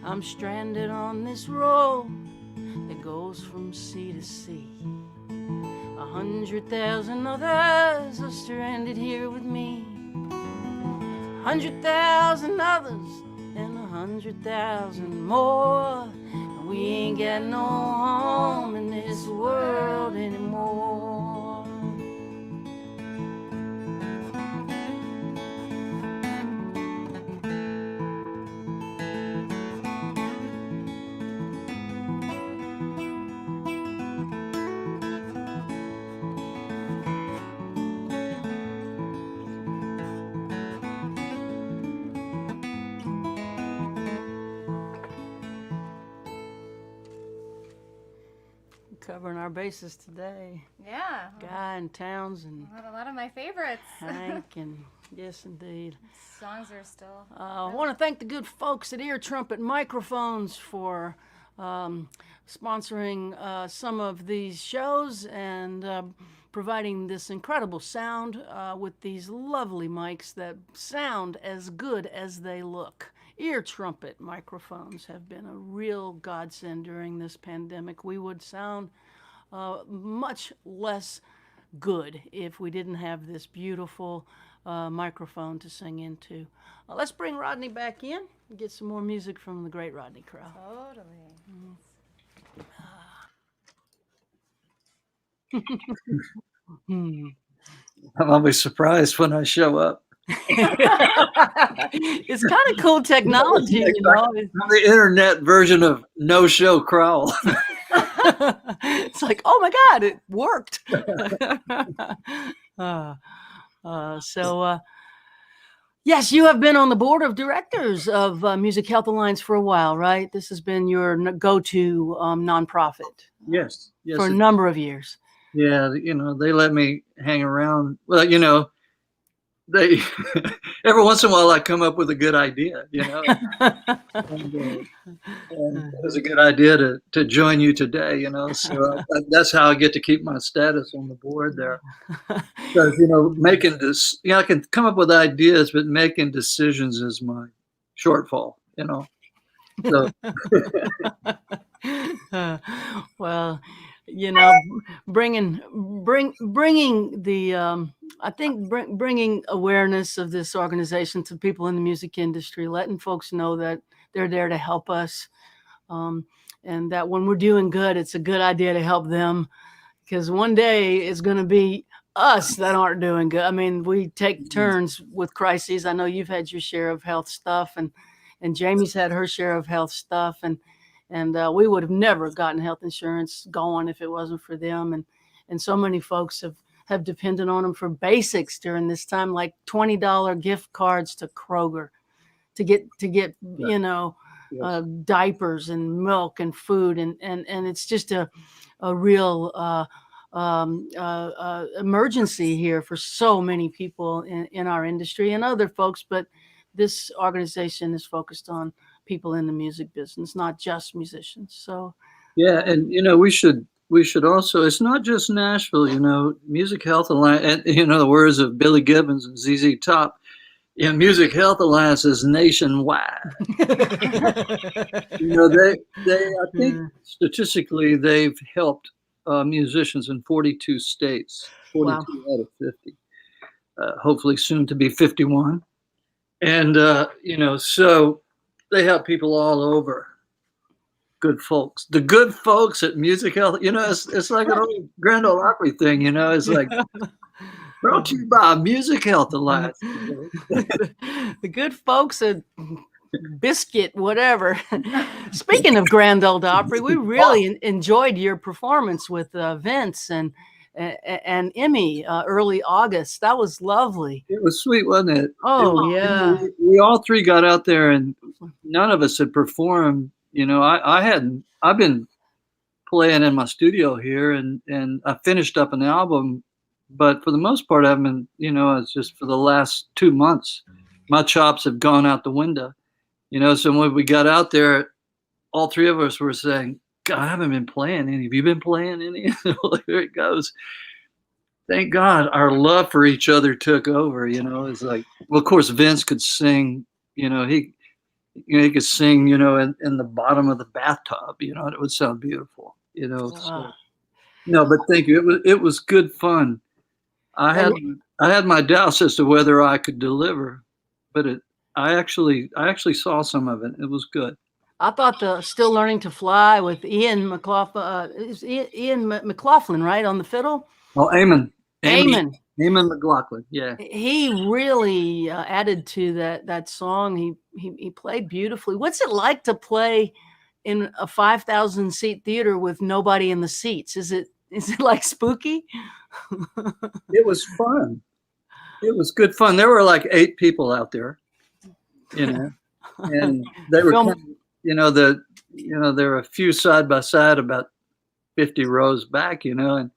I'm stranded on this road that goes from sea to sea. 100,000 others are stranded here with me. 100,000 others and 100,000 more. And we ain't got no home in this world anymore. Covering our bases today. Yeah. Guy and Townsend. A lot of my favorites. Hank and yes, indeed. Songs are still. I want to thank the good folks at Ear Trumpet Microphones for sponsoring some of these shows and providing this incredible sound with these lovely mics that sound as good as they look. Ear Trumpet microphones have been a real godsend during this pandemic. We would sound much less good if we didn't have this beautiful microphone to sing into. Let's bring Rodney back in and get some more music from the great Rodney Crowell. Totally. I'm always surprised when I show up. It's kind of cool technology, you know. I'm the internet version of No Show Crowell. It's like, oh my God, it worked. Yes, you have been on the board of directors of Music Health Alliance for a while, right? This has been your go-to nonprofit. Yes. For a number of years. Yeah, you know, they let me hang around. Well, you know, they every once in a while I come up with a good idea, you know. And it was a good idea to join you today, you know. So that's how I get to keep my status on the board there. Because, you know, making this, you know, I can come up with ideas, but making decisions is my shortfall, you know. So Well, you know, bringing the I think bringing awareness of this organization to people in the music industry, letting folks know that they're there to help us, and that when we're doing good, it's a good idea to help them, because one day it's going to be us that aren't doing good. I mean, we take turns with crises. I know you've had your share of health stuff, and Jamie's had her share of health stuff, and we would have never gotten health insurance going if it wasn't for them. And so many folks have depended on them for basics during this time, like $20 gift cards to Kroger to get you know, diapers and milk and food, and it's just a real emergency here for so many people in our industry and other folks. But this organization is focused on people in the music business, not just musicians. So yeah, and you know, we should also, it's not just Nashville, you know, Music Health Alliance, and you know, the words of Billy Gibbons and ZZ Top, you know, Music Health Alliance is nationwide. You know, they I think statistically they've helped musicians in 42 states, 42 out of 50, hopefully soon to be 51. And, you know, so they help people all over. Good folks. The good folks at Music Health, you know, it's like an old Grand Ole Opry thing, you know, it's like brought to you by Music Health Alliance. The good folks at Biscuit, whatever. Speaking of Grand Ole Opry, we really enjoyed your performance with Vince and Emmy early August. That was lovely. It was sweet, wasn't it? Oh, yeah. We all three got out there, and none of us had performed. You know, I've been playing in my studio here, and I finished up an album, but for the most part, I've been, you know, it's just for the last 2 months, my chops have gone out the window. You know, so when we got out there, all three of us were saying, God, I haven't been playing any. Have you been playing any? Well, here it goes. Thank God our love for each other took over, you know. It's like, well, of course, Vince could sing, you know, he could sing, you know, in the bottom of the bathtub, you know, and it would sound beautiful, you know. So, no, but thank you. It was good fun. I had my doubts as to whether I could deliver, but I actually saw some of it. It was good. I thought the Still Learning to Fly with Ian McLaughlin, Ian McLaughlin, right, on the fiddle? Oh, Eamon McLaughlin, yeah. He really added to that song. He played beautifully. What's it like to play in a 5,000 seat theater with nobody in the seats? Is it like spooky? It was fun. It was good fun. There were like 8 people out there, you know, and they were kind of, you know, there were a few side by side about 50 rows back, you know, and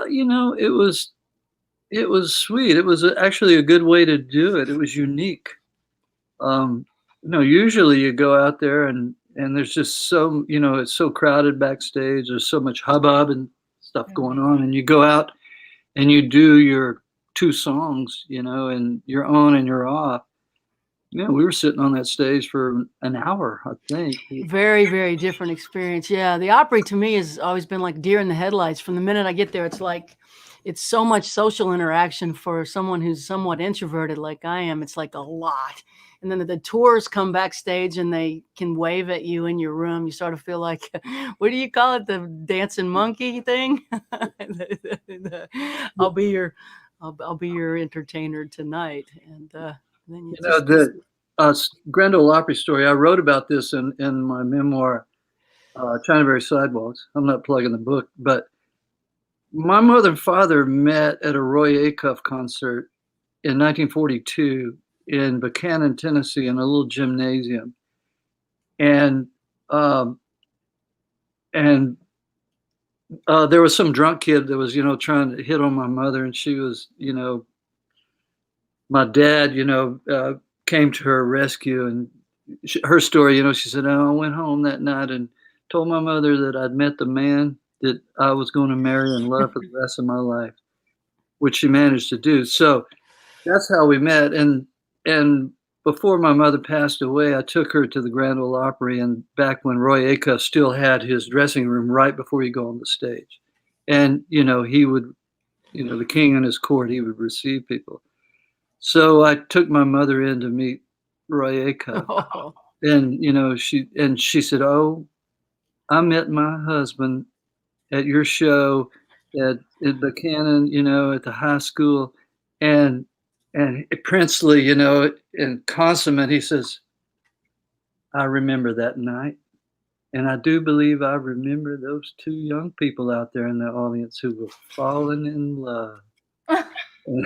you know, it was sweet. It was actually a good way to do it. It was unique. You know, usually you go out there and there's just so, you know, it's so crowded backstage. There's so much hubbub and stuff going on, and you go out and you do your 2 songs, you know, and you're on and you're off. Yeah, we were sitting on that stage for an hour, I think. Very, very different experience. Yeah, the Opry to me has always been like deer in the headlights. From the minute I get there, it's like it's so much social interaction for someone who's somewhat introverted like I am. It's like a lot. And then the tours come backstage and they can wave at you in your room. You sort of feel like, what do you call it? The dancing monkey thing? I'll be your entertainer tonight. And then you know, the Grand Ole Opry story, I wrote about this in my memoir, Chinaberry Sidewalks. I'm not plugging the book, but my mother and father met at a Roy Acuff concert in 1942 in Buchanan, Tennessee, in a little gymnasium. And there was some drunk kid that was, you know, trying to hit on my mother, and she was, you know, my dad, came to her rescue, and her story, she said, "Oh, I went home that night and told my mother that I'd met the man that I was going to marry and love for the rest of my life," which she managed to do. So that's how we met. And before my mother passed away, I took her to the Grand Ole Opry, and back when Roy Acuff still had his dressing room right before he'd go on the stage. And, he would, the king and his court, he would receive people. So I took my mother in to meet Roy Acuff. Oh. And, she said, "Oh, I met my husband at your show at Buchanan, at the high school." And Princely, and consummate, he says, "I remember that night. And I do believe I remember those two young people out there in the audience who were falling in love." And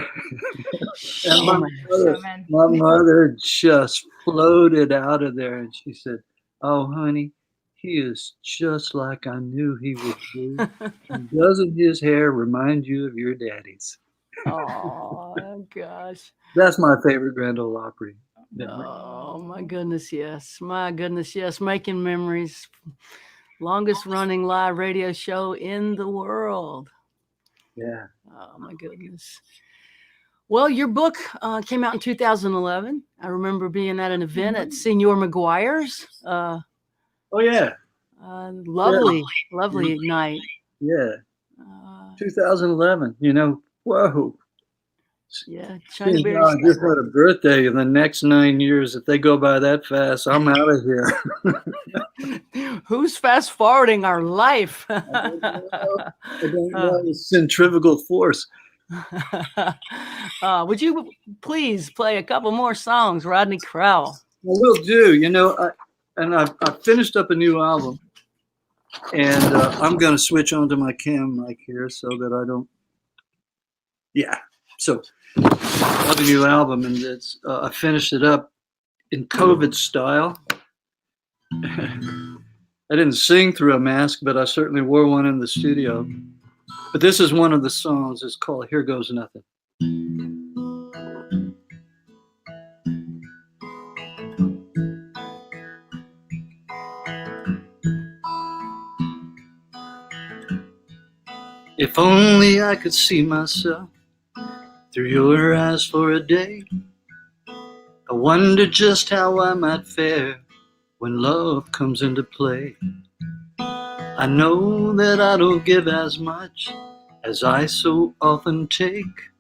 my mother just floated out of there, and she said, "Oh, honey, he is just like I knew he would be. And doesn't his hair remind you of your daddy's?" Oh, gosh. That's my favorite Grand Ole Opry memory. Oh, my goodness, yes. My goodness, yes. Making memories. Longest running live radio show in the world. Yeah. Oh, my goodness. Well, your book came out in 2011. I remember being at an event at Senior McGuire's. Oh, yeah. Lovely night. Yeah. 2011, whoa. Yeah, I just had a birthday in the next 9 years. If they go by that fast, I'm out of here. Who's fast forwarding our life? I don't know. It's centrifugal force. Would you please play a couple more songs, Rodney Crowell? I will do. I finished up a new album, and I'm going to switch onto my cam mic here so that I don't. Yeah. So I have a new album, and it's I finished it up in COVID style. I didn't sing through a mask, but I certainly wore one in the studio. But this is one of the songs. It's called "Here Goes Nothing." If only I could see myself through your eyes for a day, I wonder just how I might fare when love comes into play. I know that I don't give as much as I so often take.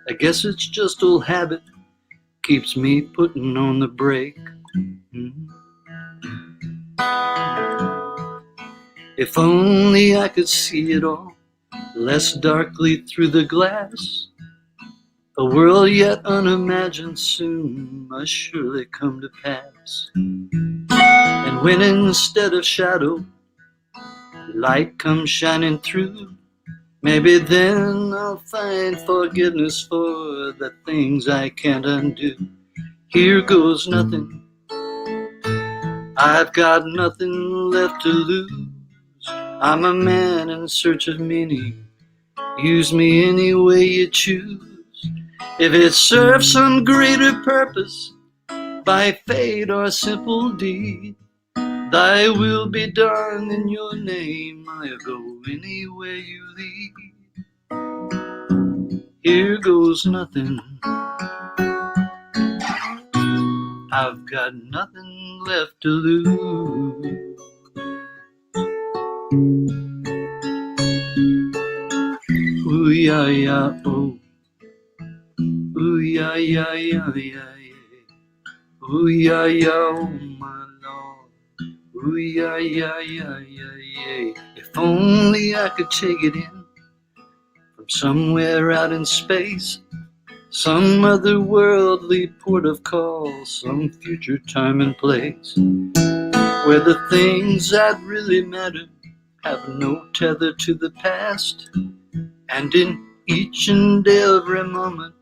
I guess it's just old habit keeps me putting on the brake. If only I could see it all less darkly through the glass, a world yet unimagined soon must surely come to pass. And when instead of shadow, light comes shining through, maybe then I'll find forgiveness for the things I can't undo. Here goes nothing. I've got nothing left to lose. I'm a man in search of meaning. Use me any way you choose. If it serves some greater purpose, by fate or simple deed, thy will be done in your name. I'll go anywhere you lead. Here goes nothing. I've got nothing left to lose. Ooh, yeah, yeah, oh. Ooh, yeah, yeah, yeah, yeah, yeah. Ooh, yeah, yeah, oh, my Lord. Ooh, yeah, yeah, yeah, yeah, yeah. If only I could take it in from somewhere out in space, some otherworldly port of call, some future time and place, where the things that really matter have no tether to the past, and in each and every moment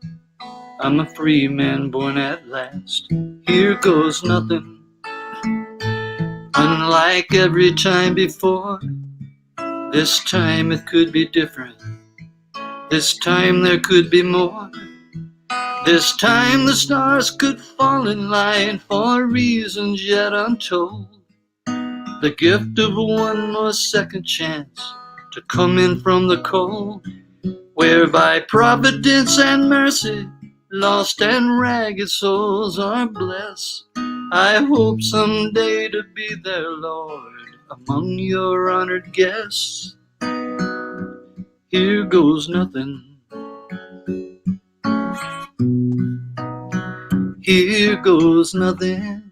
I'm a free man born at last. Here goes nothing. Unlike every time before, this time it could be different. This time there could be more. This time the stars could fall in line for reasons yet untold. The gift of one more second chance to come in from the cold, whereby providence and mercy, lost and ragged souls are blessed. I hope someday to be there, Lord, among your honored guests. Here goes nothing. Here goes nothing.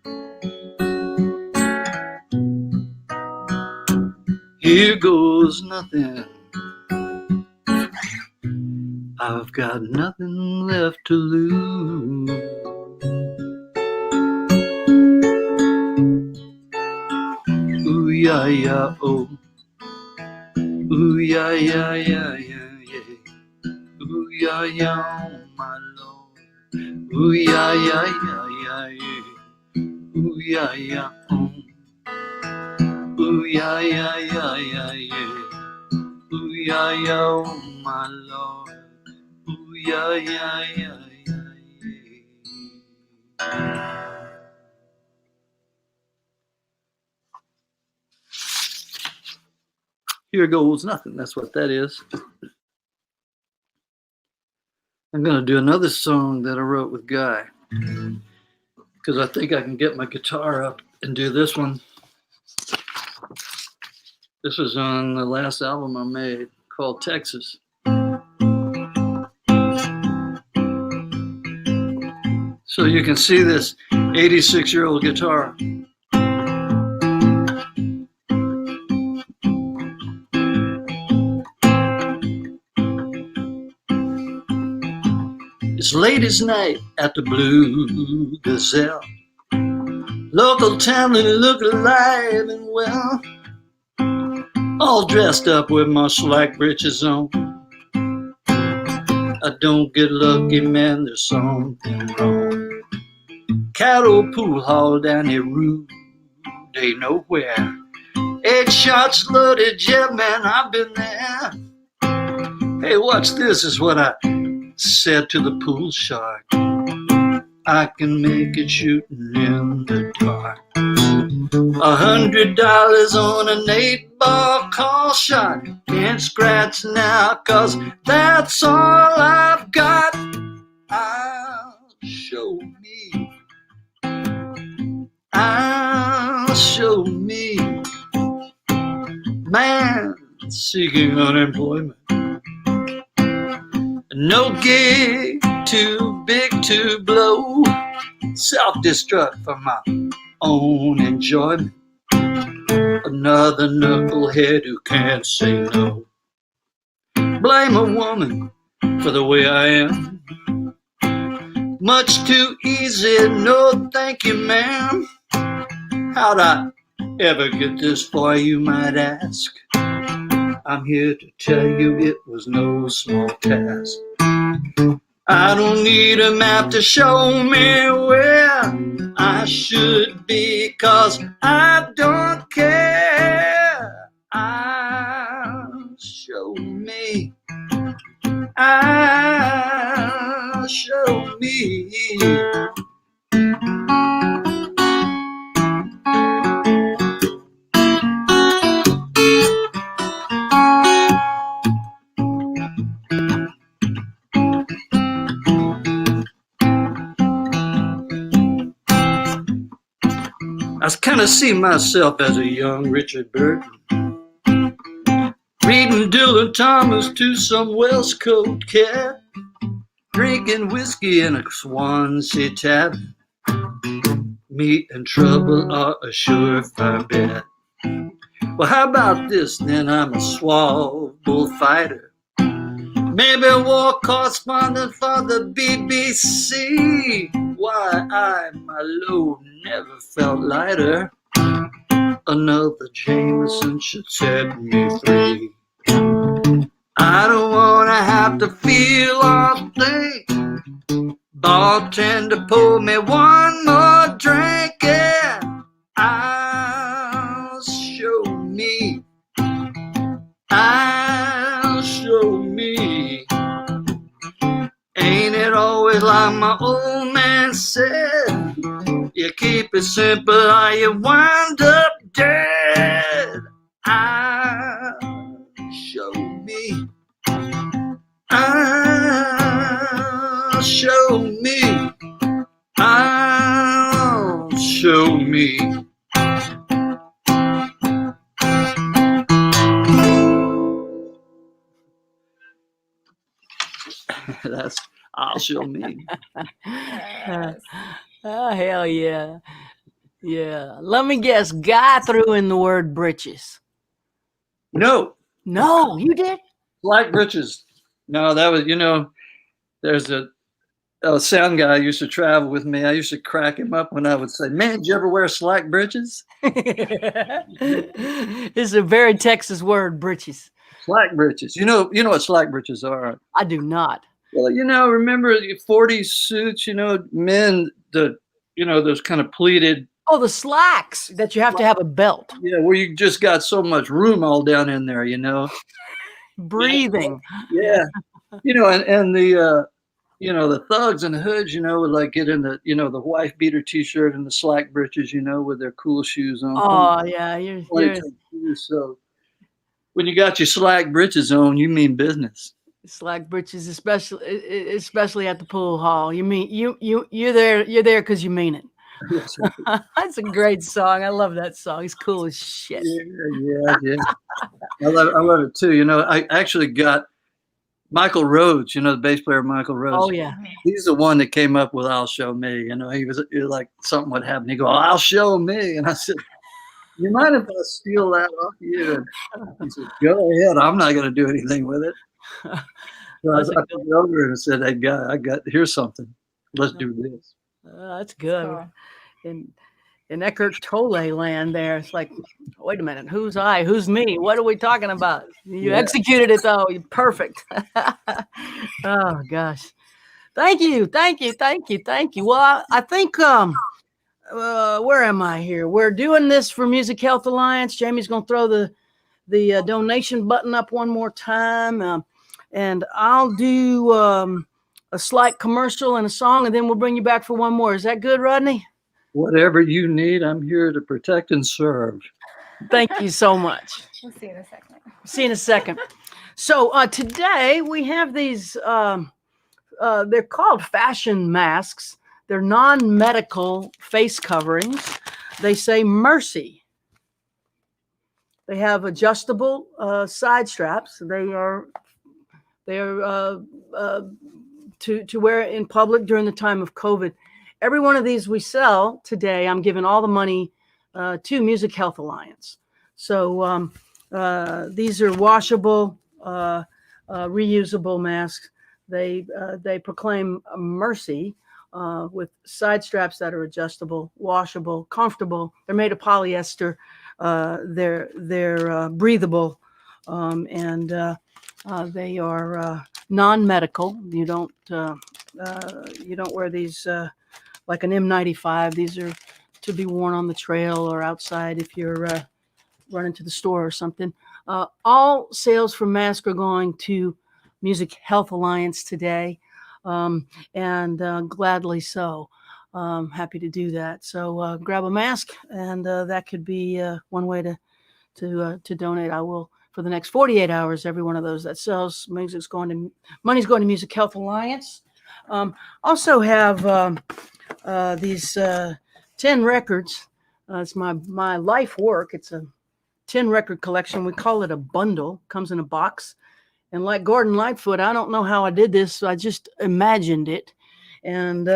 Here goes nothing. I've got nothing left to lose. Ooh, yeah, yeah, oh. Ooh, yeah, yeah, yeah, yeah, yeah. Ooh, yeah, yeah, oh, my Lord. Ooh, yeah, yeah, yeah, yeah, yeah. Ooh, yeah, yeah, oh. Ooh, yeah, yeah, yeah, yeah, yeah. Ooh, yeah, yeah, oh, my Lord. Ooh, yeah, yeah, yeah, yeah, yeah. Here goes nothing. That's what that is. I'm going to do another song that I wrote with Guy, because I think I can get my guitar up and do this one. This was on the last album I made called Texas. So you can see this 86-year-old guitar. It's late as night at the Blue Gazelle. Local talent look alive and well, all dressed up with my slack breeches on. I don't get lucky, man, there's something wrong. Cattle pool hall down here rude, ain't nowhere. 8 shots loaded, yeah, man, I've been there. Hey, watch this, is what I said to the pool shark. I can make it shooting in the dark. $100 on an 8-ball call shot. Can't scratch now, 'cause that's all I've got. I'll show me. I'll show me. Man seeking unemployment. No gig too big to blow. Self-destruct for my own enjoyment. Another knucklehead who can't say no. Blame a woman for the way I am. Much too easy, no thank you, ma'am. How'd I ever get this far, you might ask? I'm here to tell you it was no small task. I don't need a map to show me where I should be, 'cause I don't care. I'll show me. I'll show me. I kind of see myself as a young Richard Burton, reading Dylan Thomas to some West Coast cat, drinking whiskey in a Swansea tavern. Meat and trouble are a surefire bet. Well, how about this then? I'm a suave bullfighter, maybe a war correspondent for the BBC. Why, my load never felt lighter. Another Jameson should set me free. I don't wanna have to feel or think. Bartender, pour me one more drink, yeah. I'll show me. I'll show me. Ain't it always like my old man said, you keep it simple or you wind up dead. I'll show me. I'll show me. I'll show me. That's I'll show me. Yes. Oh, hell yeah. Yeah. Let me guess. Guy threw in the word britches. No, No, you did? black britches. No, that was, there's a sound guy used to travel with me. I used to crack him up when I would say, man, did you ever wear slack britches? It's a very Texas word, britches. Slack britches. You know what slack britches are? I do not. Well, remember the 40s suits, men, those kind of pleated. Oh, the slacks that you have to have a belt. Yeah, where you just got so much room all down in there, Breathing. Yeah. And the, the thugs and the hoods, would like get in the, the wife beater t-shirt and the slack britches, with their cool shoes on. Oh, yeah. You're So when you got your slack britches on, you mean business. slack britches, especially at the pool hall. You mean you're there because you mean it. That's a great song. I love that song. It's cool as shit. Yeah. I love it too. I actually got Michael Rhodes, the bass player Michael Rhodes. Oh yeah. He's the one that came up with I'll Show Me. He was like something would happen. He'd go, I'll show me. And I said, you mind if I steal that off you? And he said, go ahead. I'm not going to do anything with it. So I took it over and I said, hey, guy, here's something. Let's do this. That's good. Cool. In Eckhart Tolle land there, it's like, wait a minute, who's I? Who's me? What are we talking about? You executed it though. You're perfect. Oh gosh. Thank you. Well, I think where am I here? We're doing this for Music Health Alliance. Jamie's gonna throw the donation button up one more time. And I'll do a slight commercial and a song, and then we'll bring you back for one more. Is that good, Rodney? Whatever you need, I'm here to protect and serve. Thank you so much. We'll see you in a second. See you in a second. So today we have these, they're called fashion masks. They're non-medical face coverings. They say mercy. They have adjustable side straps. They are to wear in public during the time of COVID. Every one of these we sell today, I'm giving all the money to Music Health Alliance. So these are washable, reusable masks. They proclaim mercy with side straps that are adjustable, washable, comfortable. They're made of polyester. They're breathable, and they are non-medical. You don't wear these like an M95. These are to be worn on the trail or outside if you're running to the store or something. All sales from masks are going to Music Health Alliance today, and gladly so. Happy to do that. So grab a mask, and that could be one way to donate. I will, for the next 48 hours, every one of those that sells, money's going to Music Health Alliance. Also have these 10 records. It's my life work. It's a 10 record collection. We call it a bundle. Comes in a box. And like Gordon Lightfoot, I don't know how I did this. So I just imagined it. And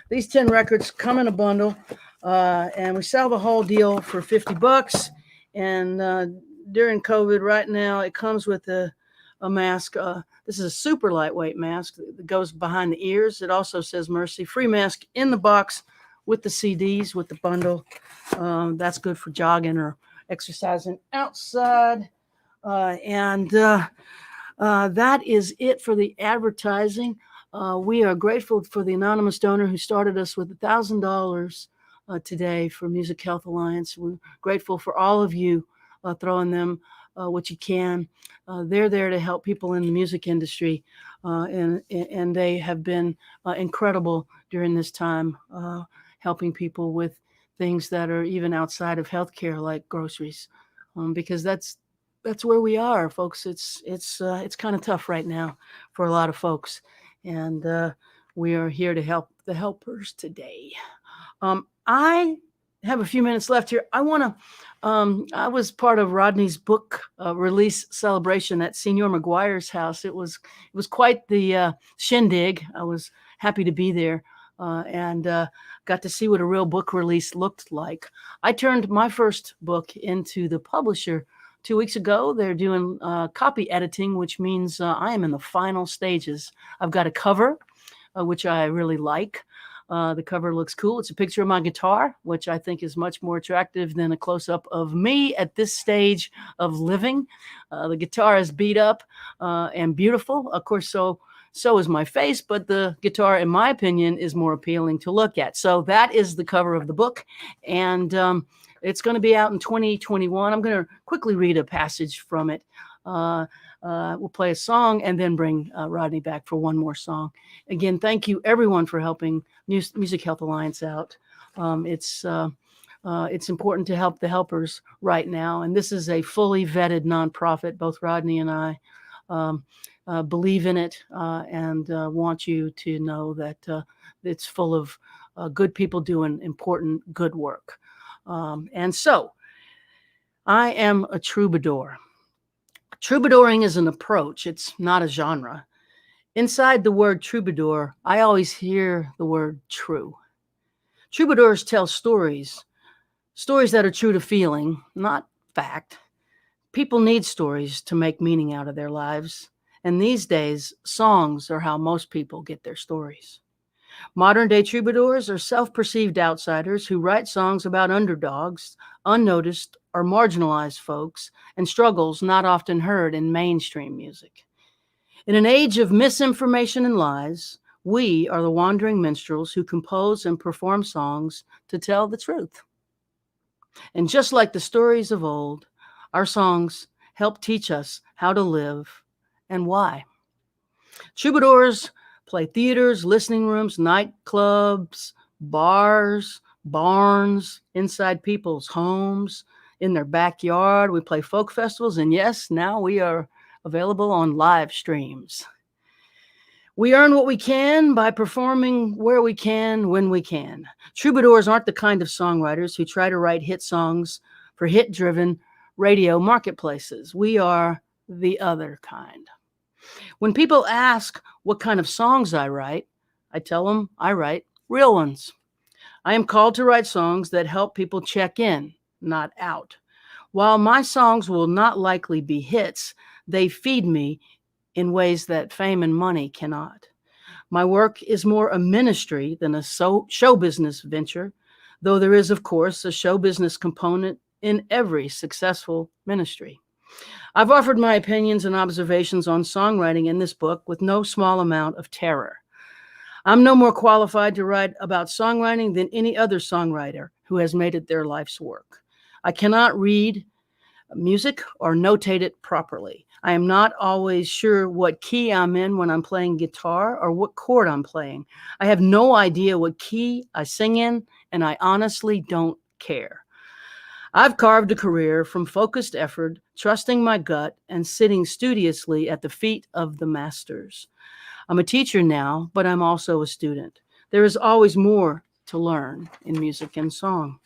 these 10 records come in a bundle. And we sell the whole deal for $50. And during COVID right now, it comes with a mask. This is a super lightweight mask that goes behind the ears. It also says mercy. Free mask in the box with the CDs, with the bundle. That's good for jogging or exercising outside. And that is it for the advertising. We are grateful for the anonymous donor who started us with $1,000 today for Music Health Alliance. We're grateful for all of you throwing them what you can. They're there to help people in the music industry, and they have been incredible during this time, helping people with things that are even outside of healthcare, like groceries, because that's where we are, folks. It's kind of tough right now for a lot of folks, and we are here to help the helpers today. I have a few minutes left here. I want to. I was part of Rodney's book release celebration at Senior McGuire's house. It was quite the shindig. I was happy to be there, and got to see what a real book release looked like. I turned my first book into the publisher 2 weeks ago. They're doing copy editing, which means I am in the final stages. I've got a cover, which I really like. The cover looks cool. It's a picture of my guitar, which I think is much more attractive than a close-up of me at this stage of living. The guitar is beat up and beautiful. Of course, so is my face, but the guitar, in my opinion, is more appealing to look at. So that is the cover of the book, and it's going to be out in 2021. I'm going to quickly read a passage from it. We'll play a song and then bring Rodney back for one more song. Again, thank you everyone for helping Music Health Alliance out. It's important to help the helpers right now, and this is a fully vetted nonprofit. Both Rodney and I believe in it, and want you to know that it's full of good people doing important, good work. And so I am a troubadour. Troubadouring is an approach. It's not a genre. Inside the word troubadour, I always hear the word true. Troubadours tell stories that are true to feeling, not fact. People need stories to make meaning out of their lives. And these days, songs are how most people get their stories. Modern-day troubadours are self-perceived outsiders who write songs about underdogs, unnoticed or marginalized folks, and struggles not often heard in mainstream music. In an age of misinformation and lies, we are the wandering minstrels who compose and perform songs to tell the truth. And just like the stories of old, our songs help teach us how to live and why. Troubadours play theaters, listening rooms, nightclubs, bars, barns, inside people's homes, in their backyard. We play folk festivals, and yes, now we are available on live streams. We earn what we can by performing where we can, when we can. Troubadours aren't the kind of songwriters who try to write hit songs for hit-driven radio marketplaces. We are the other kind. When people ask what kind of songs I write, I tell them I write real ones. I am called to write songs that help people check in, not out. While my songs will not likely be hits, they feed me in ways that fame and money cannot. My work is more a ministry than a show business venture, though there is, of course, a show business component in every successful ministry. I've offered my opinions and observations on songwriting in this book with no small amount of terror. I'm no more qualified to write about songwriting than any other songwriter who has made it their life's work. I cannot read music or notate it properly. I am not always sure what key I'm in when I'm playing guitar or what chord I'm playing. I have no idea what key I sing in, and I honestly don't care. I've carved a career from focused effort, trusting my gut, and sitting studiously at the feet of the masters. I'm a teacher now, but I'm also a student. There is always more to learn in music and song.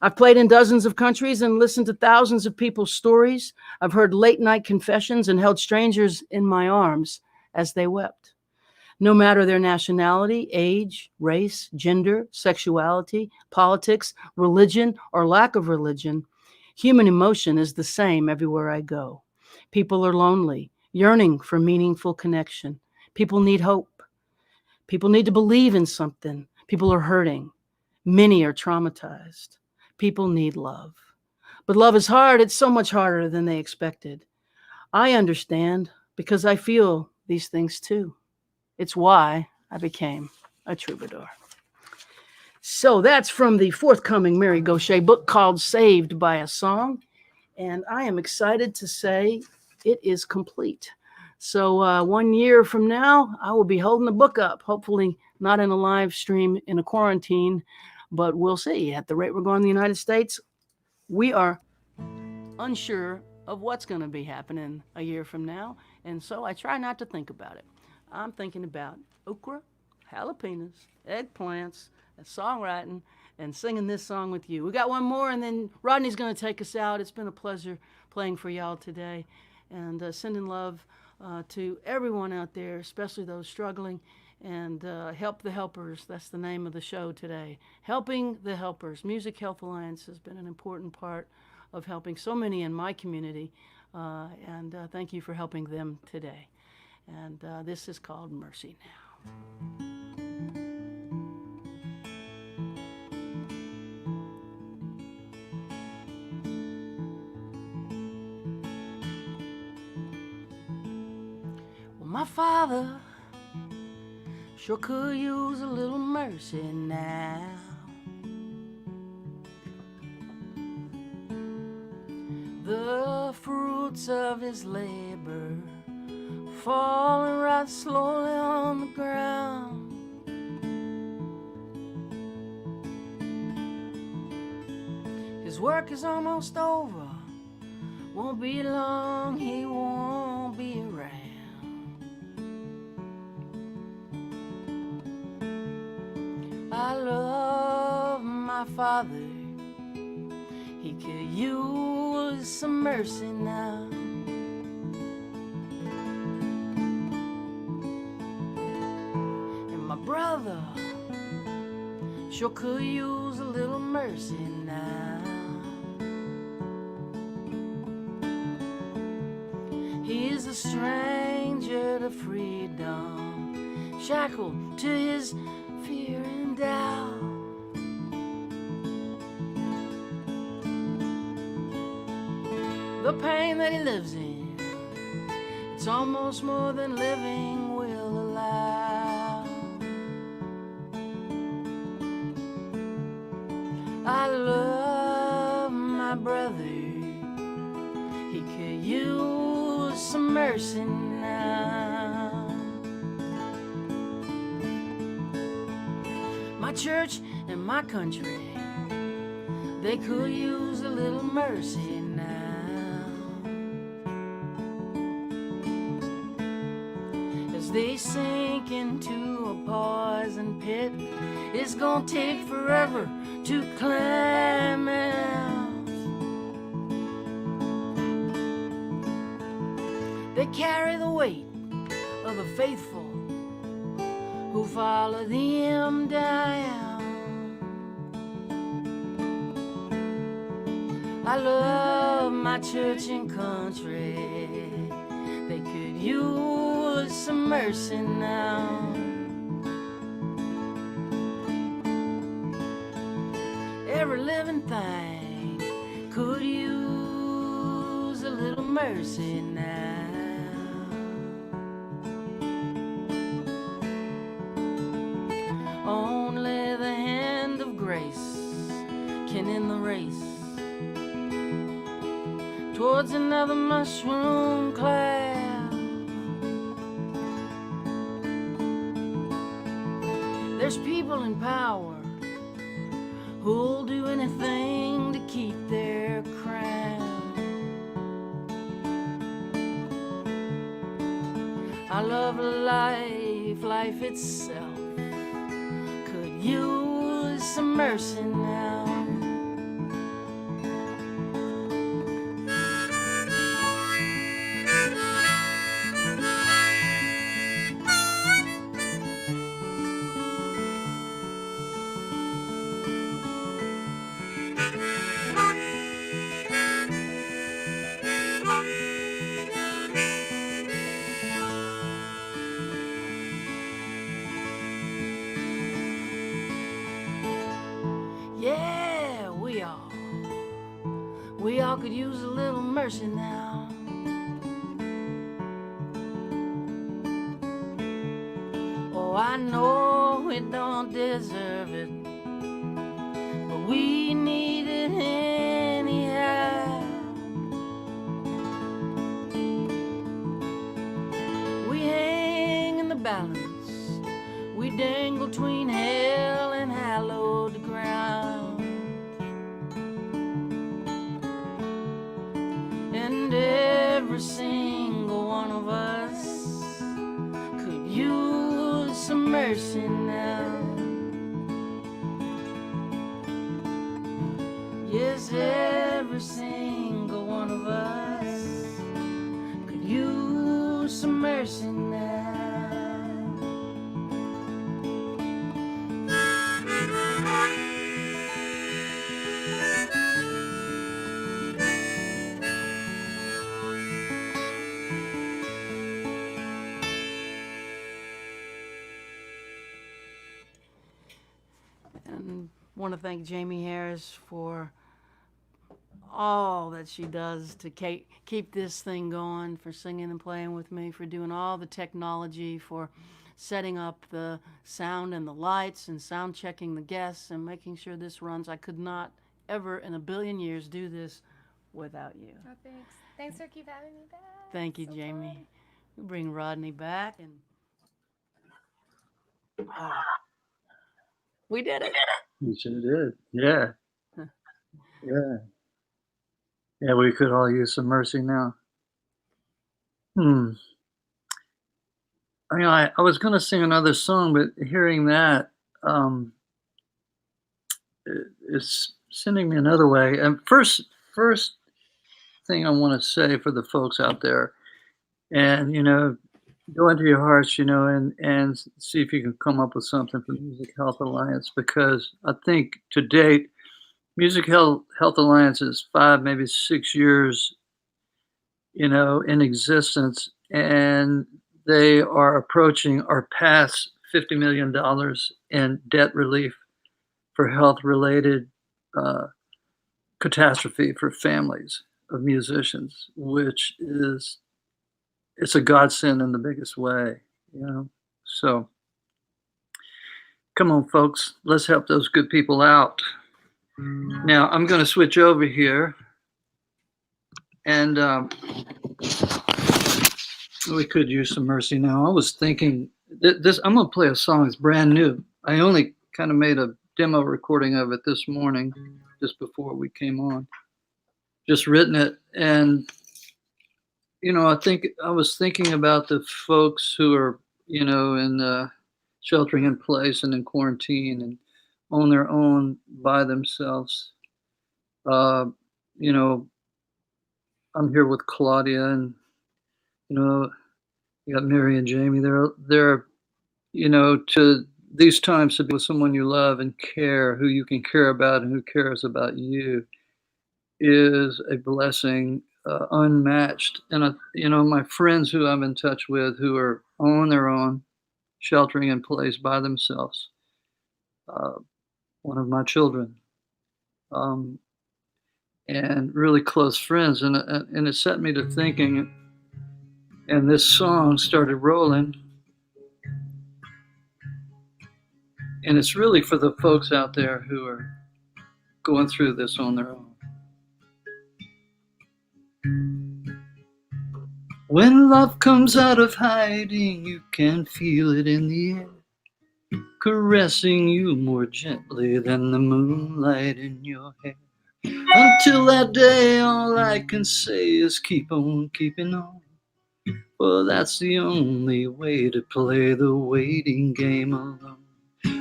I've played in dozens of countries and listened to thousands of people's stories. I've heard late-night confessions and held strangers in my arms as they wept. No matter their nationality, age, race, gender, sexuality, politics, religion, or lack of religion, human emotion is the same everywhere I go. People are lonely, yearning for meaningful connection. People need hope. People need to believe in something. People are hurting. Many are traumatized. People need love. But love is hard. It's so much harder than they expected. I understand because I feel these things too. It's why I became a troubadour. So that's from the forthcoming Mary Gaucher book called Saved by a Song. and I am excited to say it is complete. So 1 year from now, I will be holding the book up, hopefully not in a live stream in a quarantine, but we'll see. At the rate we're going in the United States, we are unsure of what's going to be happening a year from now, and so I try not to think about it. I'm thinking about okra, jalapenos, eggplants, and songwriting, and singing this song with you. We got one more, and then Rodney's going to take us out. It's been a pleasure playing for y'all today, and sending love to everyone out there, especially those struggling, and help the helpers. That's the name of the show today. Helping the helpers. Music Health Alliance has been an important part of helping so many in my community, and thank you for helping them today. And this is called Mercy Now. Well, my father sure could use a little mercy now. The fruits of his labor falling right slowly on the ground. His work is almost over, won't be long, he won't be around. I love my father, he could use some mercy now. And my brother sure could use a little mercy now. He is a stranger to freedom, shackled to his fear and doubt. The pain that he lives in, it's almost more than living will allow. I love my brother, he could use some mercy now. My church and my country, they could use a little mercy now. As they sink into a poison pit, it's gonna take forever to climb out. They carry the weight of the faithful who follow them down. I love my church and country, they could use some mercy now. Every living thing could use a little mercy now. Only the hand of grace can end the race towards another mushroom cloud. There's people in power who'll do anything to keep their crown. I love life, life itself could use some mercy now. Yeah, we all could use a little mercy now. Oh, I know we don't deserve it, but we need it anyhow. every single one of us could use some mercy now. Yes, every single one of us could use some mercy now. And want to thank Jamie Harris for all that she does to keep this thing going, for singing and playing with me, for doing all the technology, for setting up the sound and the lights and sound checking the guests and making sure this runs. I could not ever in a billion years do this without you. Oh, thanks. Thanks for keep having me back. Thank you, So Jamie. fun. We bring Rodney back, and we did it. You sure did. Yeah. Yeah. Yeah, we could all use some mercy now. I was going to sing another song, but hearing that, it's sending me another way. And first thing I want to say for the folks out there, and, go into your hearts, and see if you can come up with something for Music Health Alliance, because I think to date, Music Health Alliance is 5, maybe 6 years, in existence, and they are approaching or past $50 million in debt relief for health-related catastrophe for families of musicians, which it's a godsend in the biggest way, So come on, folks, let's help those good people out. Now I'm going to switch over here, and we could use some mercy now. I was thinking this. I'm going to play a song that's brand new. I only kind of made a demo recording of it this morning, just before we came on. Just written it, and I was thinking about the folks who are in sheltering in place and in quarantine and on their own by themselves. I'm here with Claudia, and you got Mary and Jamie. They're to these times, to be with someone you love and care, who you can care about and who cares about you, is a blessing, unmatched. And my friends who I'm in touch with, who are on their own, sheltering in place by themselves. One of my children, and really close friends, and it set me to thinking. And this song started rolling. And it's really for the folks out there who are going through this on their own. When love comes out of hiding, you can feel it in the air, caressing you more gently than the moonlight in your hair. Until that day, all I can say is keep on keeping on. Well, that's the only way to play the waiting game alone.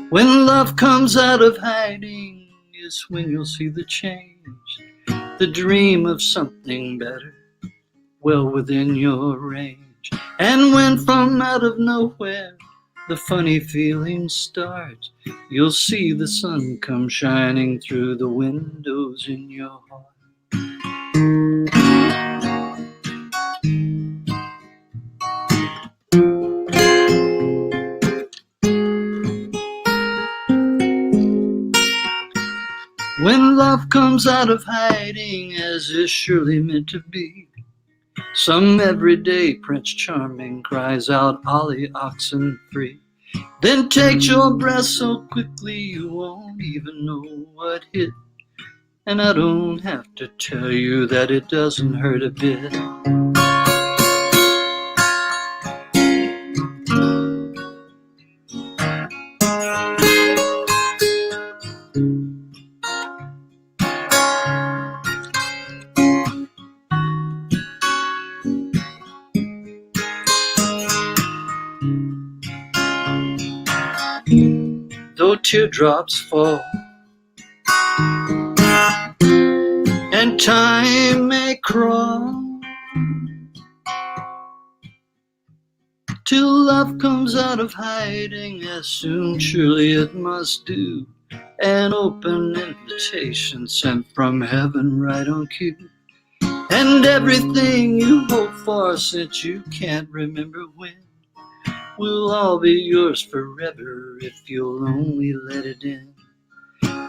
When love comes out of hiding is when you'll see the change, the dream of something better, well within your range. And when from out of nowhere the funny feelings start, you'll see the sun come shining through the windows in your heart. When love comes out of hiding, as is surely meant to be, some everyday Prince Charming cries out, "Ollie, oxen free." Then takes your breath so quickly you won't even know what hit. And I don't have to tell you that it doesn't hurt a bit. though teardrops fall, and time may crawl, till love comes out of hiding, as soon surely it must do. An open invitation sent from heaven right on cue. And everything you hope for, since you can't remember when, will all be yours forever if you'll only let it in.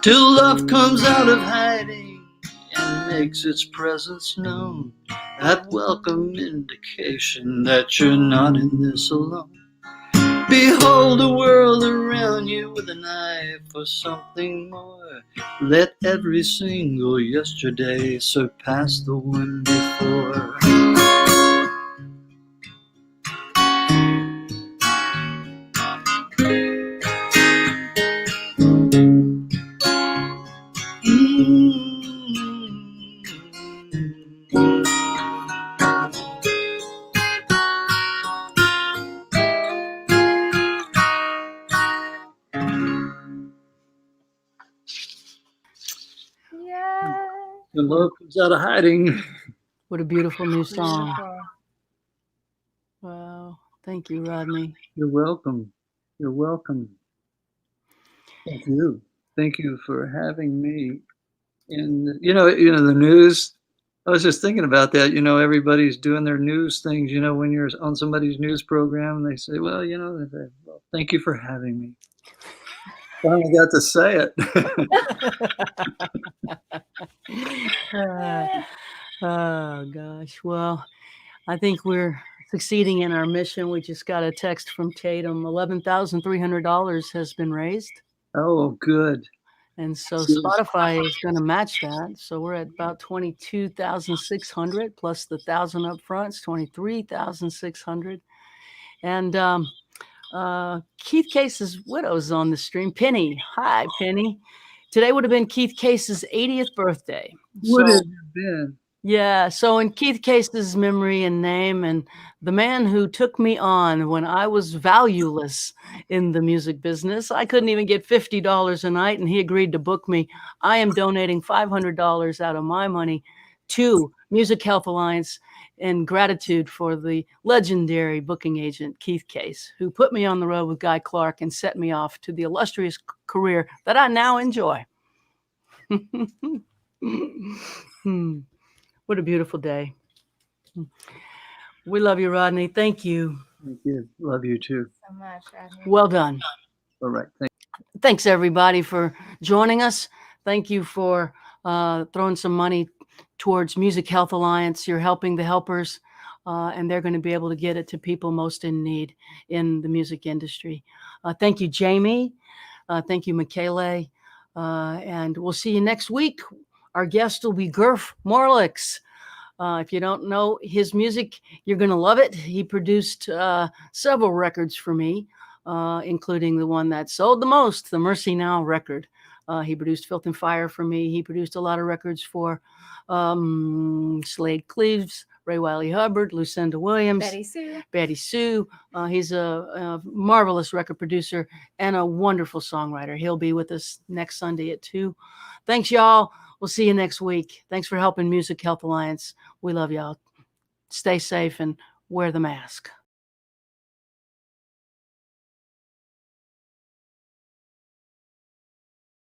Till love comes out of hiding and makes its presence known, that welcome indication that you're not in this alone. Behold the world around you with an eye for something more. Let every single yesterday surpass the one before. Yeah. The love comes out of hiding. What a beautiful new song. Beautiful. Wow. Thank you, Rodney. You're welcome. You're welcome. Thank you. Thank you for having me. And the news. I was just thinking about that. Everybody's doing their news things. When you're on somebody's news program, they say, "Well, they say, well, thank you for having me." Finally got to say it. Oh gosh. Well, I think we're succeeding in our mission. We just got a text from Tatum. $11,300 has been raised. Oh, good. And so Spotify is going to match that. So we're at about 22,600 plus the 1,000 up front. It's 23,600. And Keith Case's widow's on the stream. Penny. Hi, Penny. Today would have been Keith Case's 80th birthday. Would have been. Yeah. So in Keith Case's memory and name, and the man who took me on when I was valueless in the music business, I couldn't even get $50 a night, and he agreed to book me. I am donating $500 out of my money to Music Health Alliance in gratitude for the legendary booking agent, Keith Case, who put me on the road with Guy Clark and set me off to the illustrious career that I now enjoy. What a beautiful day. We love you, Rodney. Thank you. Thank you. Love you too. So much, Rodney. Well done. All right. Thanks, everybody, for joining us. Thank you for throwing some money towards Music Health Alliance. You're helping the helpers, and they're going to be able to get it to people most in need in the music industry. Thank you, Jamie. Thank you, Michaela. And we'll see you next week. Our guest will be Gurf Morlix. If you don't know his music, you're going to love it. He produced several records for me, including the one that sold the most, the Mercy Now record. He produced Filth and Fire for me. He produced a lot of records for Slade Cleaves, Ray Wiley Hubbard, Lucinda Williams, Betty Sue. He's a marvelous record producer and a wonderful songwriter. He'll be with us next Sunday at 2. Thanks, y'all. We'll see you next week. Thanks for helping Music Health Alliance. We love y'all. Stay safe and wear the mask.